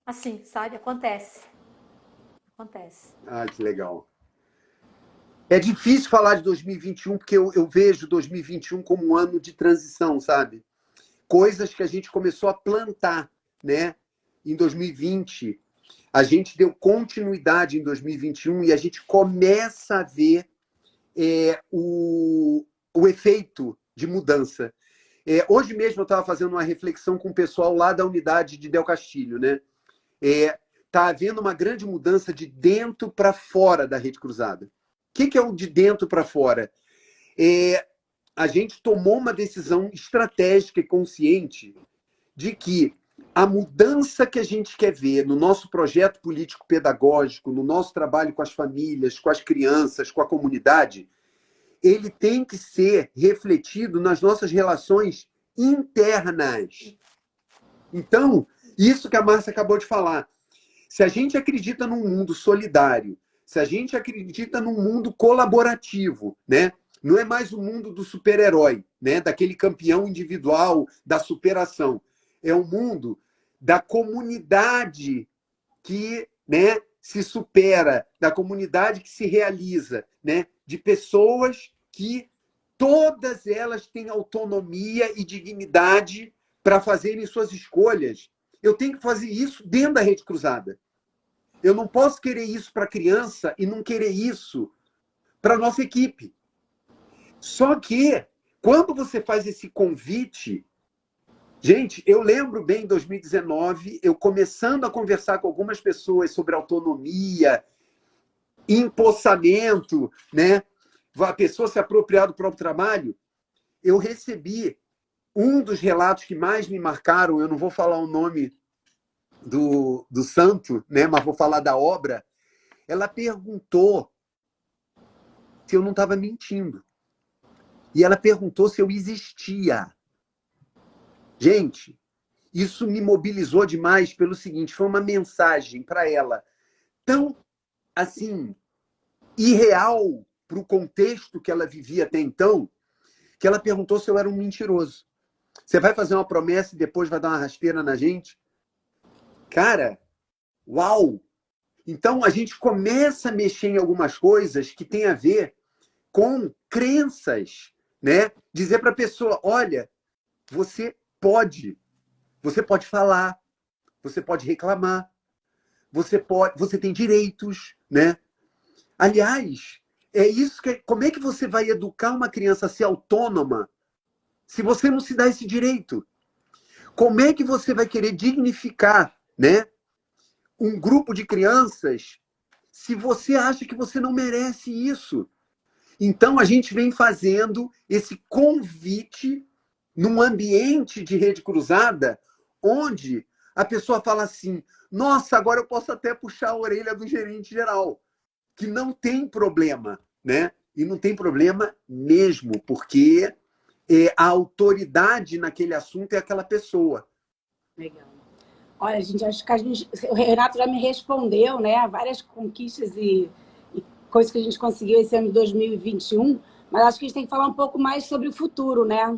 assim, sabe? Acontece. Acontece. Ah, que legal. É difícil falar de 2021, porque eu vejo 2021 como um ano de transição, sabe? Coisas que a gente começou a plantar, né? Em 2020, a gente deu continuidade em 2021 e a gente começa a ver o efeito de mudança. Hoje mesmo eu estava fazendo uma reflexão com o pessoal lá da unidade de Del Castilho, né? Está havendo uma grande mudança de dentro para fora da Rede Cruzada. O que é o de dentro para fora? A gente tomou uma decisão estratégica e consciente de que a mudança que a gente quer ver no nosso projeto político-pedagógico, no nosso trabalho com as famílias, com as crianças, com a comunidade, ele tem que ser refletido nas nossas relações internas. Então, isso que a Márcia acabou de falar. Se a gente acredita num mundo solidário, se a gente acredita num mundo colaborativo, né? Não é mais o mundo do super-herói, né? Daquele campeão individual, da superação. É o mundo da comunidade que, né, se supera, da comunidade que se realiza, né? De pessoas que todas elas têm autonomia e dignidade para fazerem suas escolhas. Eu tenho que fazer isso dentro da Rede Cruzada. Eu não posso querer isso para a criança e não querer isso para a nossa equipe. Só que, quando você faz esse convite... Gente, eu lembro bem, em 2019, eu começando a conversar com algumas pessoas sobre autonomia, empossamento, né? A pessoa se apropriar do próprio trabalho. Eu recebi um dos relatos que mais me marcaram, eu não vou falar o nome do santo, né? Mas vou falar da obra. Ela perguntou se eu não estava mentindo. E ela perguntou se eu existia. Gente, isso me mobilizou demais pelo seguinte, foi uma mensagem para ela tão, assim, irreal para o contexto que ela vivia até então, que ela perguntou se eu era um mentiroso. Você vai fazer uma promessa e depois vai dar uma rasteira na gente? Cara, uau! Então, a gente começa a mexer em algumas coisas que tem a ver com crenças, né? Dizer para a pessoa, olha, você pode falar, você pode reclamar, você tem direitos, né? Aliás, é isso como é que você vai educar uma criança a ser autônoma se você não se dá esse direito? Como é que você vai querer dignificar, né, um grupo de crianças se você acha que você não merece isso? Então, a gente vem fazendo esse convite num ambiente de Rede Cruzada onde a pessoa fala assim, nossa, agora eu posso até puxar a orelha do gerente geral, que não tem problema, né? E não tem problema mesmo, porque a autoridade naquele assunto é aquela pessoa. Legal. Olha, gente, acho que o Renato já me respondeu, né? Várias conquistas e coisas que a gente conseguiu esse ano de 2021, mas acho que a gente tem que falar um pouco mais sobre o futuro, né?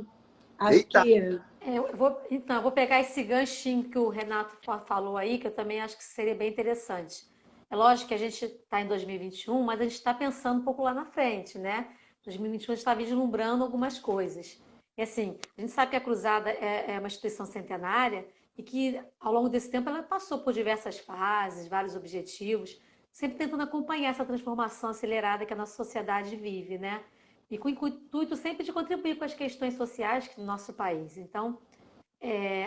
Acho Eita! que Eu vou pegar esse ganchinho que o Renato falou aí, que eu também acho que seria bem interessante. É lógico que a gente está em 2021, mas a gente está pensando um pouco lá na frente, né? 2021 a gente está vislumbrando algumas coisas. E assim, a gente sabe que a Cruzada é uma instituição centenária e que ao longo desse tempo ela passou por diversas fases, vários objetivos, sempre tentando acompanhar essa transformação acelerada que a nossa sociedade vive, né? E com o intuito sempre de contribuir com as questões sociais do nosso país. Então,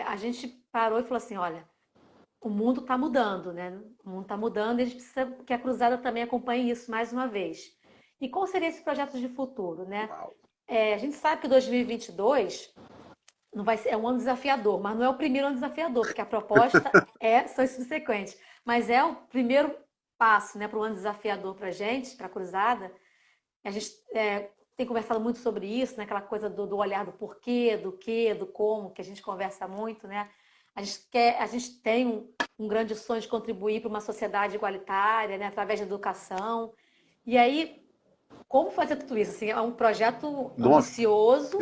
a gente parou e falou assim, olha, o mundo está mudando, né? O mundo está mudando e a gente precisa que a Cruzada também acompanhe isso mais uma vez. E qual seria esse projeto de futuro, né? A gente sabe que 2022 não vai ser, é um ano desafiador, mas não é o primeiro ano desafiador, porque a proposta são as subsequentes. Mas é o primeiro passo, né, para um ano desafiador para a gente, para a Cruzada. A gente tem conversado muito sobre isso, né? Aquela coisa do olhar do porquê, do quê, do como, que a gente conversa muito, né? A gente tem um grande sonho de contribuir para uma sociedade igualitária, né? Através da educação. E aí, como fazer tudo isso? Assim, é um projeto ambicioso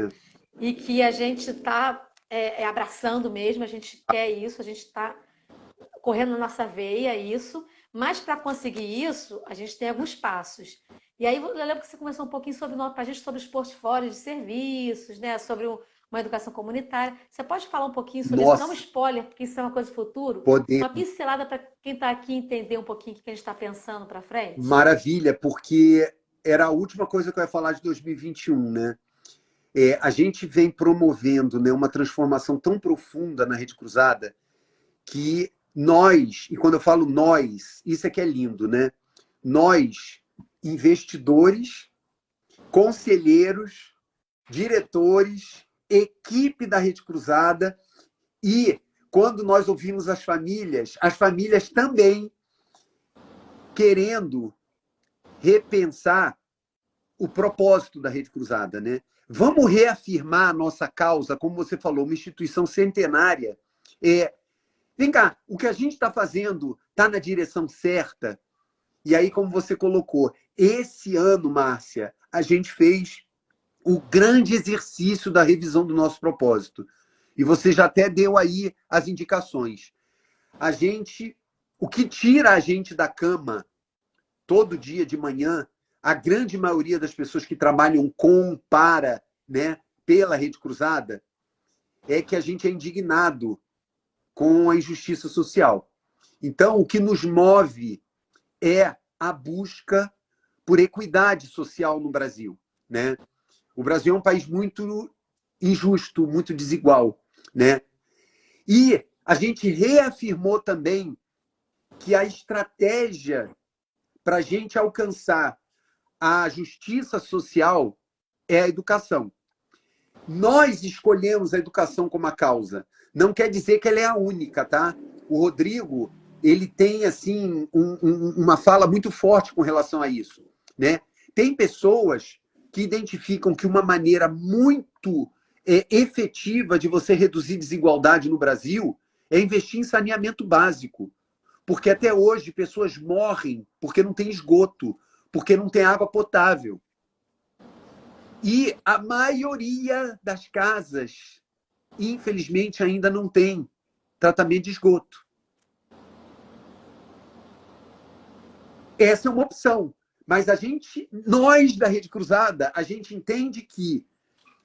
e que a gente está abraçando mesmo, a gente quer isso, a gente está correndo na nossa veia isso, mas para conseguir isso, a gente tem alguns passos. E aí eu lembro que você conversou um pouquinho para a gente sobre os portfólios de serviços, né? Sobre uma educação comunitária. Você pode falar um pouquinho sobre isso? Não um spoiler, porque isso é uma coisa do futuro. Uma pincelada para quem está aqui entender um pouquinho o que a gente está pensando para frente. Maravilha, porque era a última coisa que eu ia falar de 2021, né? A gente vem promovendo, né, uma transformação tão profunda na Rede Cruzada que nós, e quando eu falo nós, isso é que é lindo, né? Nós, investidores, conselheiros, diretores, equipe da Rede Cruzada, e quando nós ouvimos as famílias também querendo repensar o propósito da Rede Cruzada, né? Vamos reafirmar a nossa causa, como você falou, uma instituição centenária. Vem cá, o que a gente está fazendo está na direção certa? E aí, como você colocou, esse ano, Márcia, a gente fez o grande exercício da revisão do nosso propósito. E você já até deu aí as indicações. O que tira a gente da cama todo dia de manhã, a grande maioria das pessoas que trabalham né, pela Rede Cruzada, é que a gente é indignado com a injustiça social. Então, o que nos move é a busca por equidade social no Brasil, né? O Brasil é um país muito injusto, muito desigual, né? E a gente reafirmou também que a estratégia para a gente alcançar a justiça social é a educação. Nós escolhemos a educação como a causa. Não quer dizer que ela é a única, tá? O Rodrigo, ele tem assim uma fala muito forte com relação a isso, né? Tem pessoas que identificam que uma maneira muito efetiva de você reduzir desigualdade no Brasil é investir em saneamento básico. Porque até hoje pessoas morrem porque não tem esgoto, porque não tem água potável. E a maioria das casas, infelizmente, ainda não tem tratamento de esgoto. Essa é uma opção. Mas nós da Rede Cruzada, a gente entende que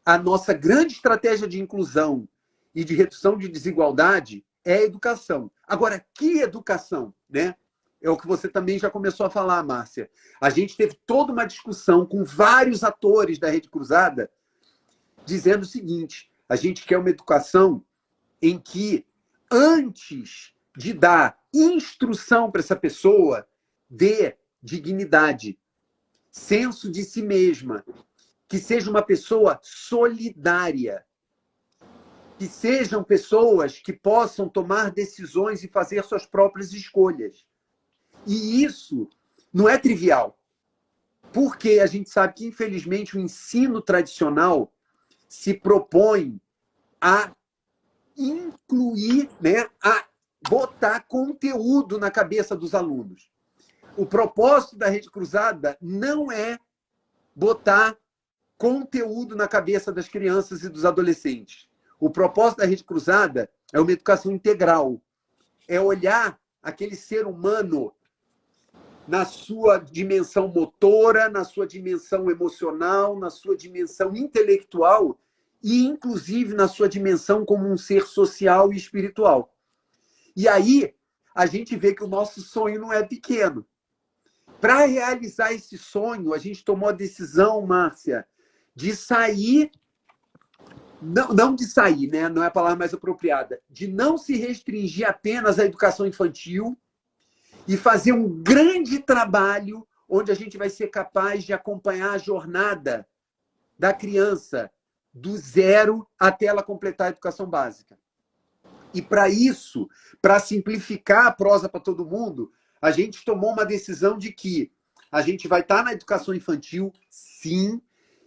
a nossa grande estratégia de inclusão e de redução de desigualdade é a educação. Agora, que educação, né? É o que você também já começou a falar, Márcia. A gente teve toda uma discussão com vários atores da Rede Cruzada dizendo o seguinte: a gente quer uma educação em que, antes de dar instrução para essa pessoa, dê dignidade, senso de si mesma, que seja uma pessoa solidária. que sejam pessoas que possam tomar decisões e fazer suas próprias escolhas. E isso não é trivial, porque a gente sabe que, infelizmente, o ensino tradicional se propõe a incluir, né, a botar conteúdo na cabeça dos alunos. O propósito da Rede Cruzada não é botar conteúdo na cabeça das crianças e dos adolescentes. O propósito da Rede Cruzada é uma educação integral. É olhar aquele ser humano na sua dimensão motora, na sua dimensão emocional, na sua dimensão intelectual e, inclusive, na sua dimensão como um ser social e espiritual. E aí, a gente vê que o nosso sonho não é pequeno. Para realizar esse sonho, a gente tomou a decisão, Márcia, de sair, não de sair, né? Não é a palavra mais apropriada, de não se restringir apenas à educação infantil e fazer um grande trabalho onde a gente vai ser capaz de acompanhar a jornada da criança do 0 até ela completar a educação básica. E para isso, para simplificar a prosa para todo mundo, a gente tomou uma decisão de que a gente vai estar na educação infantil, sim,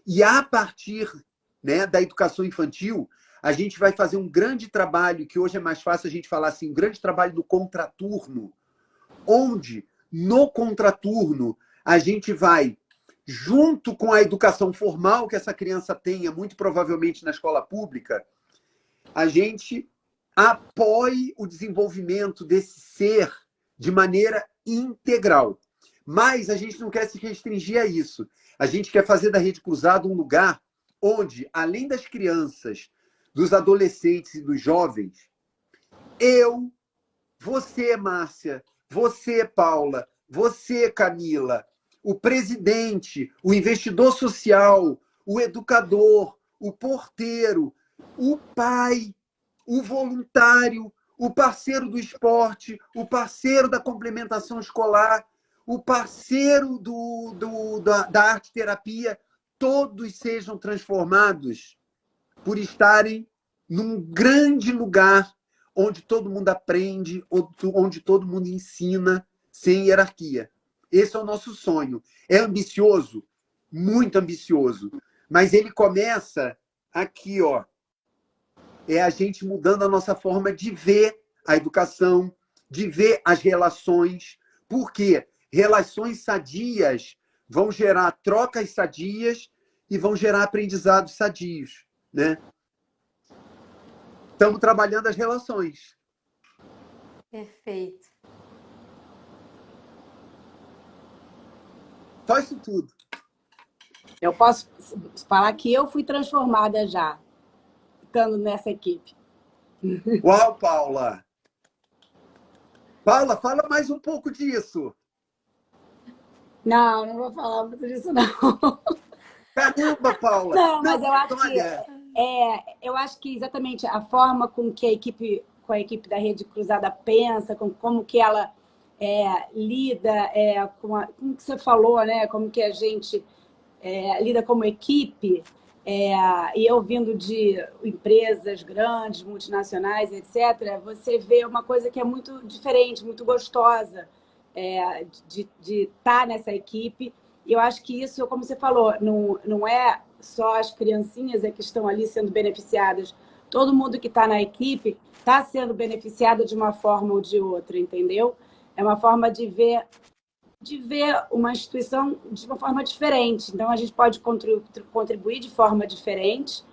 e a partir, né, da educação infantil, a gente vai fazer um grande trabalho, que hoje é mais fácil a gente falar assim, um grande trabalho do contraturno, onde, no contraturno, a gente vai, junto com a educação formal que essa criança tenha, muito provavelmente na escola pública, a gente apoie o desenvolvimento desse ser de maneira integral. Mas a gente não quer se restringir a isso. A gente quer fazer da Rede Cruzada um lugar onde, além das crianças, dos adolescentes e dos jovens, eu, você, Márcia, você, Paula, você, Camila, o presidente, o investidor social, o educador, o porteiro, o pai, o voluntário, o parceiro do esporte, o parceiro da complementação escolar, o parceiro da arte-terapia, todos sejam transformados por estarem num grande lugar onde todo mundo aprende, onde todo mundo ensina, sem hierarquia. Esse é o nosso sonho. É ambicioso? Muito ambicioso. Mas ele começa aqui, ó. É a gente mudando a nossa forma de ver a educação, de ver as relações. Por quê? Relações sadias vão gerar trocas sadias e vão gerar aprendizados sadios, né? Estamos trabalhando as relações. Perfeito. Só isso tudo. Eu posso falar que eu fui transformada já, estando nessa equipe. Uau, Paula! Paula, fala mais um pouco disso. Não, não vou falar muito disso, não. Caramba, Paula! Não, mas eu acho olha... eu acho que exatamente a forma com que com a equipe da Rede Cruzada pensa, com como que ela lida com o que você falou, né? Como que a gente lida como equipe, e eu vindo de empresas grandes, multinacionais, etc., você vê uma coisa que é muito diferente, muito gostosa de estar nessa equipe. E eu acho que isso, como você falou, não é só as criancinhas que estão ali sendo beneficiadas. Todo mundo que está na equipe está sendo beneficiado de uma forma ou de outra, entendeu? É uma forma de ver uma instituição de uma forma diferente. Então, a gente pode contribuir de forma diferente,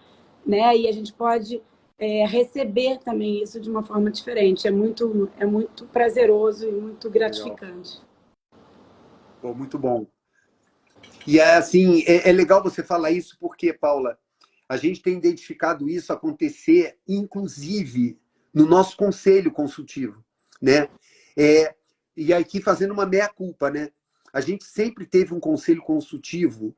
né? E a gente pode receber também isso de uma forma diferente. É muito prazeroso e muito gratificante. Pô, muito bom. E assim, é legal você falar isso porque, Paula, a gente tem identificado isso acontecer, inclusive, no nosso conselho consultivo, né? E aqui fazendo uma meia-culpa, né? A gente sempre teve um conselho consultivo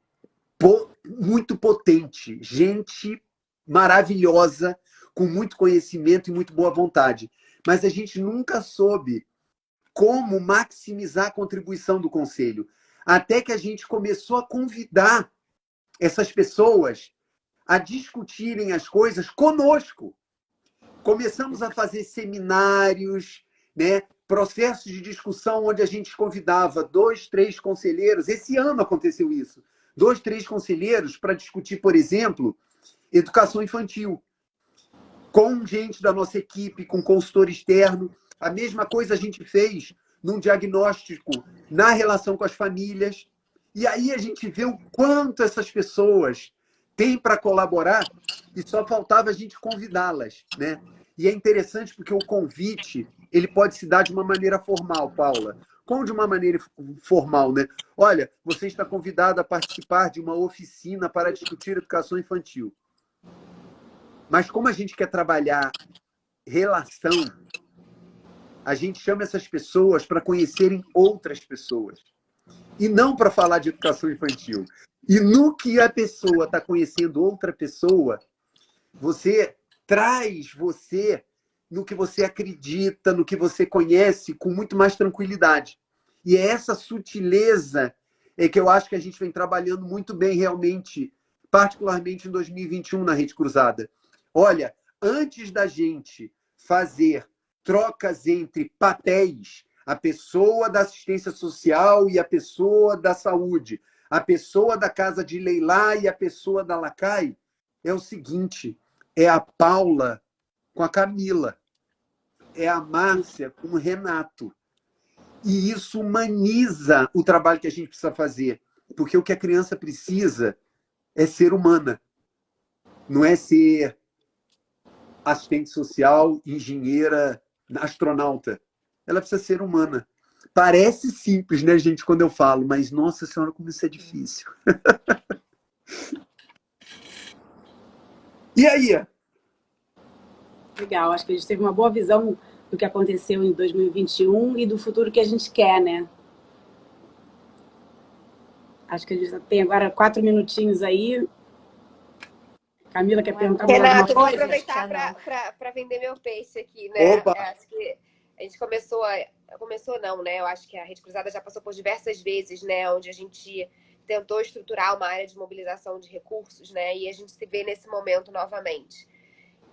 muito potente, gente maravilhosa, com muito conhecimento e muito boa vontade. Mas a gente nunca soube como maximizar a contribuição do conselho. Até que a gente começou a convidar essas pessoas a discutirem as coisas conosco. Começamos a fazer seminários, né? Processos de discussão onde a gente convidava 2, 3 conselheiros. Esse ano aconteceu isso. 2, 3 conselheiros para discutir, por exemplo, educação infantil. Com gente da nossa equipe, com consultor externo. A mesma coisa a gente fez num diagnóstico na relação com as famílias. E aí a gente vê o quanto essas pessoas têm para colaborar e só faltava a gente convidá-las, né? E é interessante porque o convite ele pode se dar de uma maneira formal, Paula. Como de uma maneira formal, né? Olha, você está convidado a participar de uma oficina para discutir educação infantil. Mas como a gente quer trabalhar relação, a gente chama essas pessoas para conhecerem outras pessoas. E não para falar de educação infantil. E no que a pessoa está conhecendo outra pessoa, você traz você no que você acredita, no que você conhece, com muito mais tranquilidade. E é essa sutileza que eu acho que a gente vem trabalhando muito bem realmente, particularmente em 2021 na Rede Cruzada. Olha, antes da gente fazer trocas entre papéis, a pessoa da assistência social e a pessoa da saúde, a pessoa da casa de Leilá e a pessoa da Lacai, é o seguinte, é a Paula com a Camila, é a Márcia com o Renato. E isso humaniza o trabalho que a gente precisa fazer, porque o que a criança precisa é ser humana, não é ser assistente social, engenheira, astronauta. Ela precisa ser humana. Parece simples, né, gente, quando eu falo, mas, nossa senhora, como isso é difícil. E aí? Legal, acho que a gente teve uma boa visão do que aconteceu em 2021 e do futuro que a gente quer, né? Acho que a gente tem agora 4 minutinhos aí. Camila quer perguntar mais alguma Renato, vou coisa? aproveitar para vender meu peixe aqui, né? Opa! Acho que a gente começou não, né? Eu acho que a Rede Cruzada já passou por diversas vezes, né? Onde a gente tentou estruturar uma área de mobilização de recursos, né? E a gente se vê nesse momento novamente,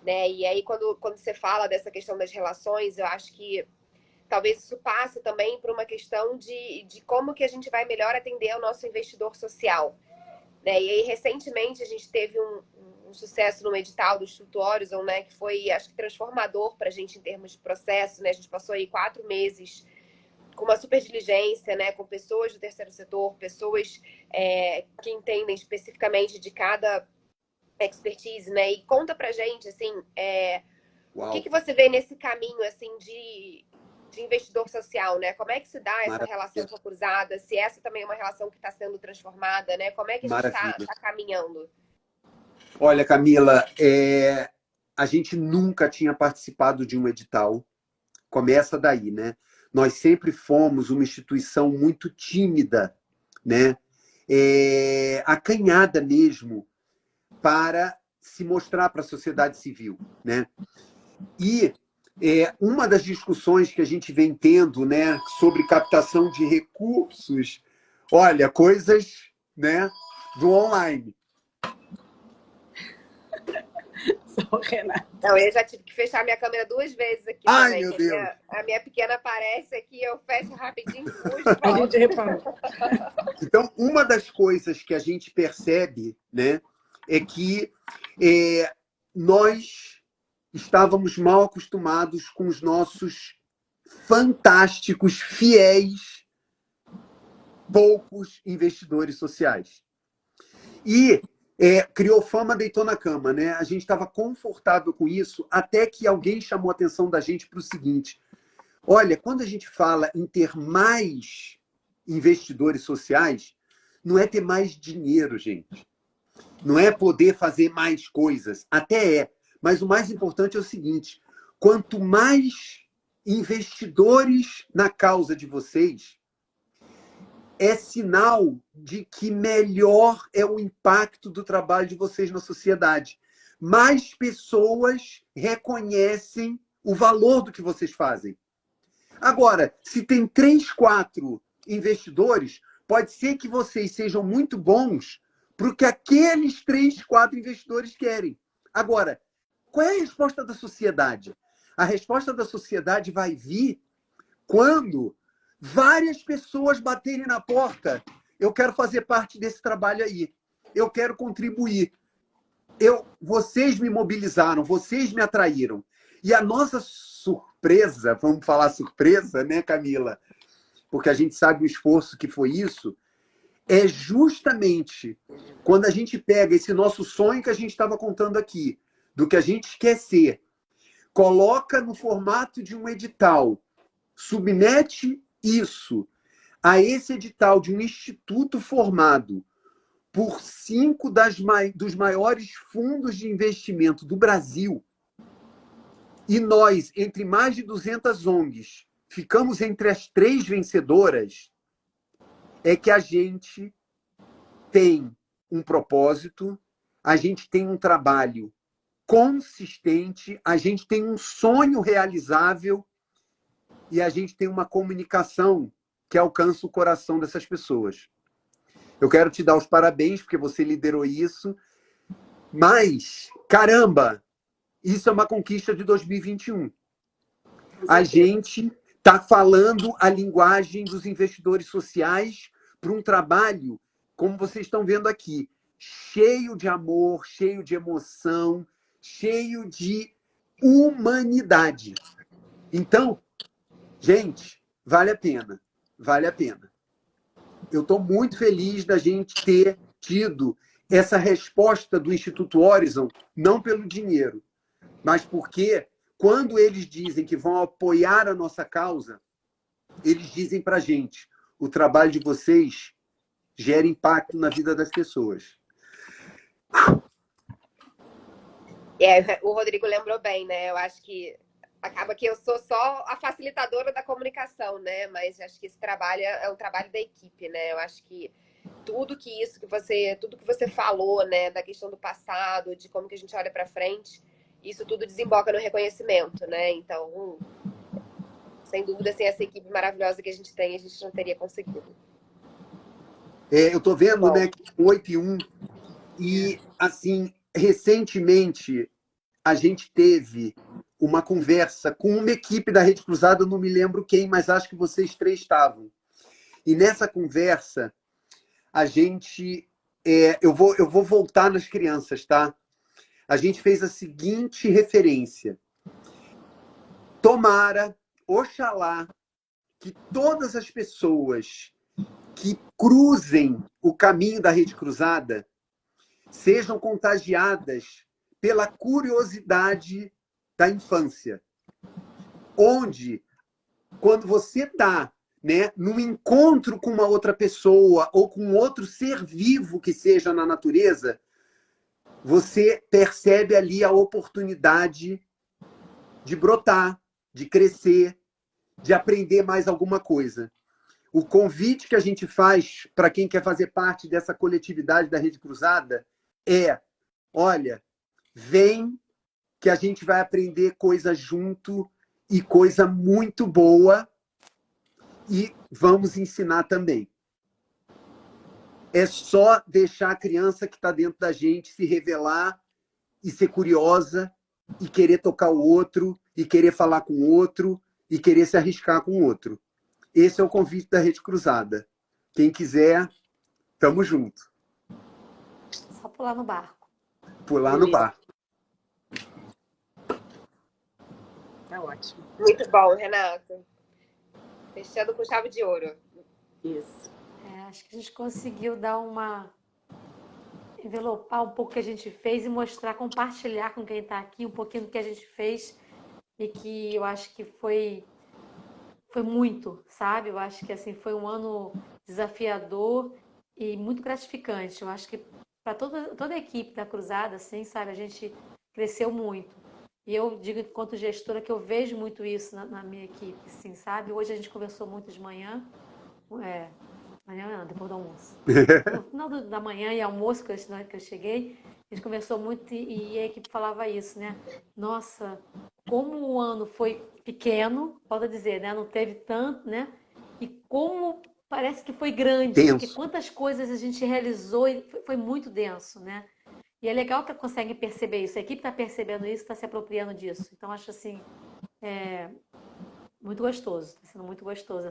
né? E aí, quando você fala dessa questão das relações, eu acho que talvez isso passe também por uma questão de como que a gente vai melhor atender ao nosso investidor social, né? E aí, recentemente, a gente teve um sucesso no edital do Instituto Horizon, né? Que foi, acho que, transformador para a gente em termos de processo, né? A gente passou aí 4 meses com uma super diligência, né? Com pessoas do terceiro setor, pessoas que entendem especificamente de cada expertise, né? E conta pra gente, assim, o que você vê nesse caminho, assim, de investidor social, né? Como é que se dá essa relação com a Cruzada? Se essa também é uma relação que está sendo transformada, né? Como é que a gente está caminhando? Olha, Camila, a gente nunca tinha participado de um edital. Começa daí, né? Nós sempre fomos uma instituição muito tímida, né? Acanhada mesmo, para se mostrar para a sociedade civil, né? E uma das discussões que a gente vem tendo, né, sobre captação de recursos, olha, coisas, né, do online. Não, eu já tive que fechar minha câmera 2 vezes aqui. Ai, também. Meu Deus. A minha pequena aparece aqui, eu fecho rapidinho. A gente repara. Então, uma das coisas que a gente percebe, né, é que nós estávamos mal acostumados com os nossos fantásticos, fiéis, poucos investidores sociais. E criou fama, deitou na cama, né? A gente estava confortável com isso, até que alguém chamou a atenção da gente para o seguinte: olha, quando a gente fala em ter mais investidores sociais, não é ter mais dinheiro, gente. Não é poder fazer mais coisas. Até é. Mas o mais importante é o seguinte: quanto mais investidores na causa de vocês, é sinal de que melhor é o impacto do trabalho de vocês na sociedade. Mais pessoas reconhecem o valor do que vocês fazem. Agora, se tem 3, 4 investidores, pode ser que vocês sejam muito bons para o que aqueles 3, 4 investidores querem. Agora, Qual é a resposta da sociedade? A resposta da sociedade vai vir quando várias pessoas baterem na porta. Eu quero fazer parte desse trabalho aí. Eu quero contribuir. Vocês me mobilizaram, vocês me atraíram. E a nossa surpresa, vamos falar surpresa, né, Camila? Porque a gente sabe o esforço que foi isso, é justamente quando a gente pega esse nosso sonho que a gente estava contando aqui, do que a gente quer ser, coloca no formato de um edital, submete isso a esse edital de um instituto formado por 5 dos maiores fundos de investimento do Brasil, e nós, entre mais de 200 ONGs, ficamos entre as 3 vencedoras, é que a gente tem um propósito, a gente tem um trabalho consistente, a gente tem um sonho realizável e a gente tem uma comunicação que alcança o coração dessas pessoas. Eu quero te dar os parabéns, porque você liderou isso, mas, caramba, isso é uma conquista de 2021. A gente está falando a linguagem dos investidores sociais para um trabalho, como vocês estão vendo aqui, cheio de amor, cheio de emoção, cheio de humanidade. Então, gente, vale a pena. Vale a pena. Eu estou muito feliz da gente ter tido essa resposta do Instituto Horizon, não pelo dinheiro, mas porque quando eles dizem que vão apoiar a nossa causa, eles dizem para a gente, o trabalho de vocês gera impacto na vida das pessoas. O Rodrigo lembrou bem, né? Eu acho que acaba que eu sou só a facilitadora da comunicação, né? Mas acho que esse trabalho é um trabalho da equipe, né? Eu acho que tudo que você falou, né, da questão do passado, de como que a gente olha para frente, isso tudo desemboca no reconhecimento, né? Então, sem dúvida, sem essa equipe maravilhosa que a gente tem, a gente não teria conseguido. Eu estou vendo, né, que 8-1 e, assim, recentemente a gente teve uma conversa com uma equipe da Rede Cruzada, eu não me lembro quem, mas acho que vocês 3 estavam. E nessa conversa, a gente... eu vou voltar nas crianças, tá? A gente fez a seguinte referência. Tomara, oxalá, que todas as pessoas que cruzem o caminho da Rede Cruzada sejam contagiadas pela curiosidade da infância. Onde, quando você está, né, num encontro com uma outra pessoa ou com outro ser vivo que seja na natureza, você percebe ali a oportunidade de brotar, de crescer, de aprender mais alguma coisa. O convite que a gente faz para quem quer fazer parte dessa coletividade da Rede Cruzada é, olha, vem que a gente vai aprender coisa junto e coisa muito boa e vamos ensinar também. É só deixar a criança que está dentro da gente se revelar e ser curiosa e querer tocar o outro e querer falar com o outro e querer se arriscar com o outro. Esse é o convite da Rede Cruzada. Quem quiser, tamo junto. Só pular no barco. Pular no barco. Tá ótimo. Muito bom, Renato. Fechando com chave de ouro. Isso. Acho que a gente conseguiu dar envelopar um pouco o que a gente fez e mostrar, compartilhar com quem está aqui um pouquinho do que a gente fez e que eu acho que foi muito, sabe? Eu acho que assim foi um ano desafiador e muito gratificante. Eu acho que para toda a equipe da Cruzada, assim, sabe, a gente cresceu muito. E eu digo, enquanto gestora, que eu vejo muito isso na minha equipe, assim, sabe? Hoje a gente conversou muito de manhã, depois do almoço. No final da manhã e almoço que eu cheguei, a gente conversou muito e a equipe falava isso, né? Nossa, como o ano foi pequeno, pode dizer, né? Não teve tanto, né? E como parece que foi grande, denso. porque quantas coisas a gente realizou e foi muito denso, né? E é legal que conseguem perceber isso. A equipe está percebendo isso, está se apropriando disso. Então, acho assim, muito gostoso. Está sendo muito gostoso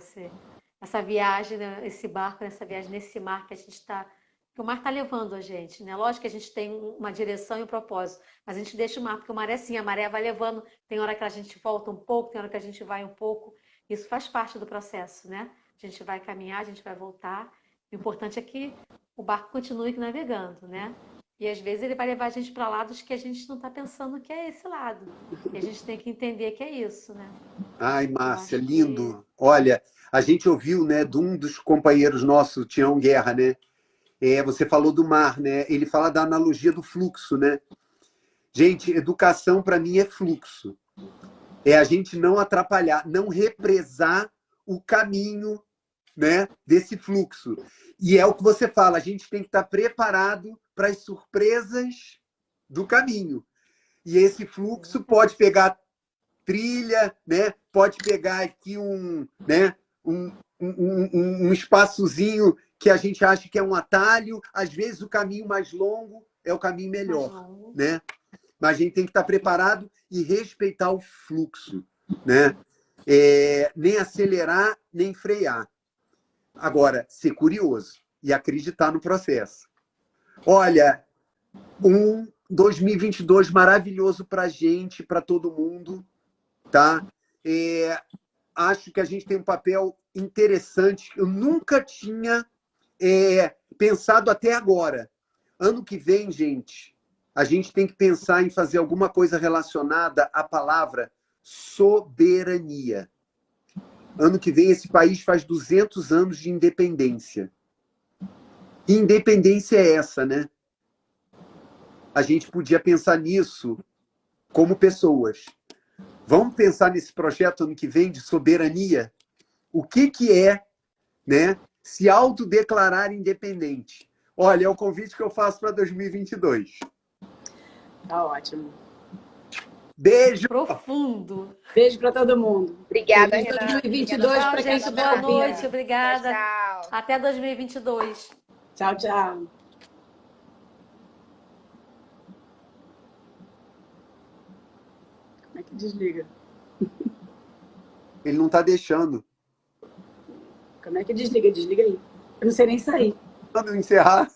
essa viagem, né? Esse barco, essa viagem nesse mar que a gente está. Que o mar está levando a gente, né? Lógico que a gente tem uma direção e um propósito, mas a gente deixa o mar, porque o mar é assim, a maré vai levando. Tem hora que a gente volta um pouco, tem hora que a gente vai um pouco. Isso faz parte do processo, né? A gente vai caminhar, a gente vai voltar. O importante é que o barco continue navegando, né? E às vezes ele vai levar a gente para lados que a gente não está pensando que é esse lado. E a gente tem que entender que é isso, né? Ai, Eu Márcia, acho lindo. Olha, a gente ouviu, né, de um dos companheiros nossos, Tião Guerra, né? Você falou do mar, né? Ele fala da analogia do fluxo, né? Gente, educação para mim é fluxo. É a gente não atrapalhar, não represar o caminho, né, desse fluxo. E é o que você fala, a gente tem que estar preparado para as surpresas do caminho. E esse fluxo pode pegar trilha, né? Pode pegar aqui né? um espaçozinho que a gente acha que é um atalho. Às vezes o caminho mais longo é o caminho melhor, né? Mas a gente tem que estar preparado e respeitar o fluxo, né? Nem acelerar, nem frear. Agora, ser curioso e acreditar no processo. Olha, 2022 maravilhoso para a gente, para todo mundo, tá? Acho que a gente tem um papel interessante. Eu nunca tinha pensado até agora. Ano que vem, gente, a gente tem que pensar em fazer alguma coisa relacionada à palavra soberania. Ano que vem, esse país faz 200 anos de independência. Que independência é essa, né? A gente podia pensar nisso como pessoas. Vamos pensar nesse projeto ano que vem de soberania? O que é, né, se autodeclarar independente? Olha, é o convite que eu faço para 2022. Tá ótimo. Beijo! profundo. Beijo para todo mundo. Obrigada, Feliz Renata. 2022 Tchau, para quem gente. estiver Boa ouvindo. noite. Obrigada. Tchau, tchau. Até 2022. Tchau, tchau. Como é que desliga? Ele não está deixando. Como é que desliga? Desliga aí. Eu não sei nem sair. Vamos encerrar.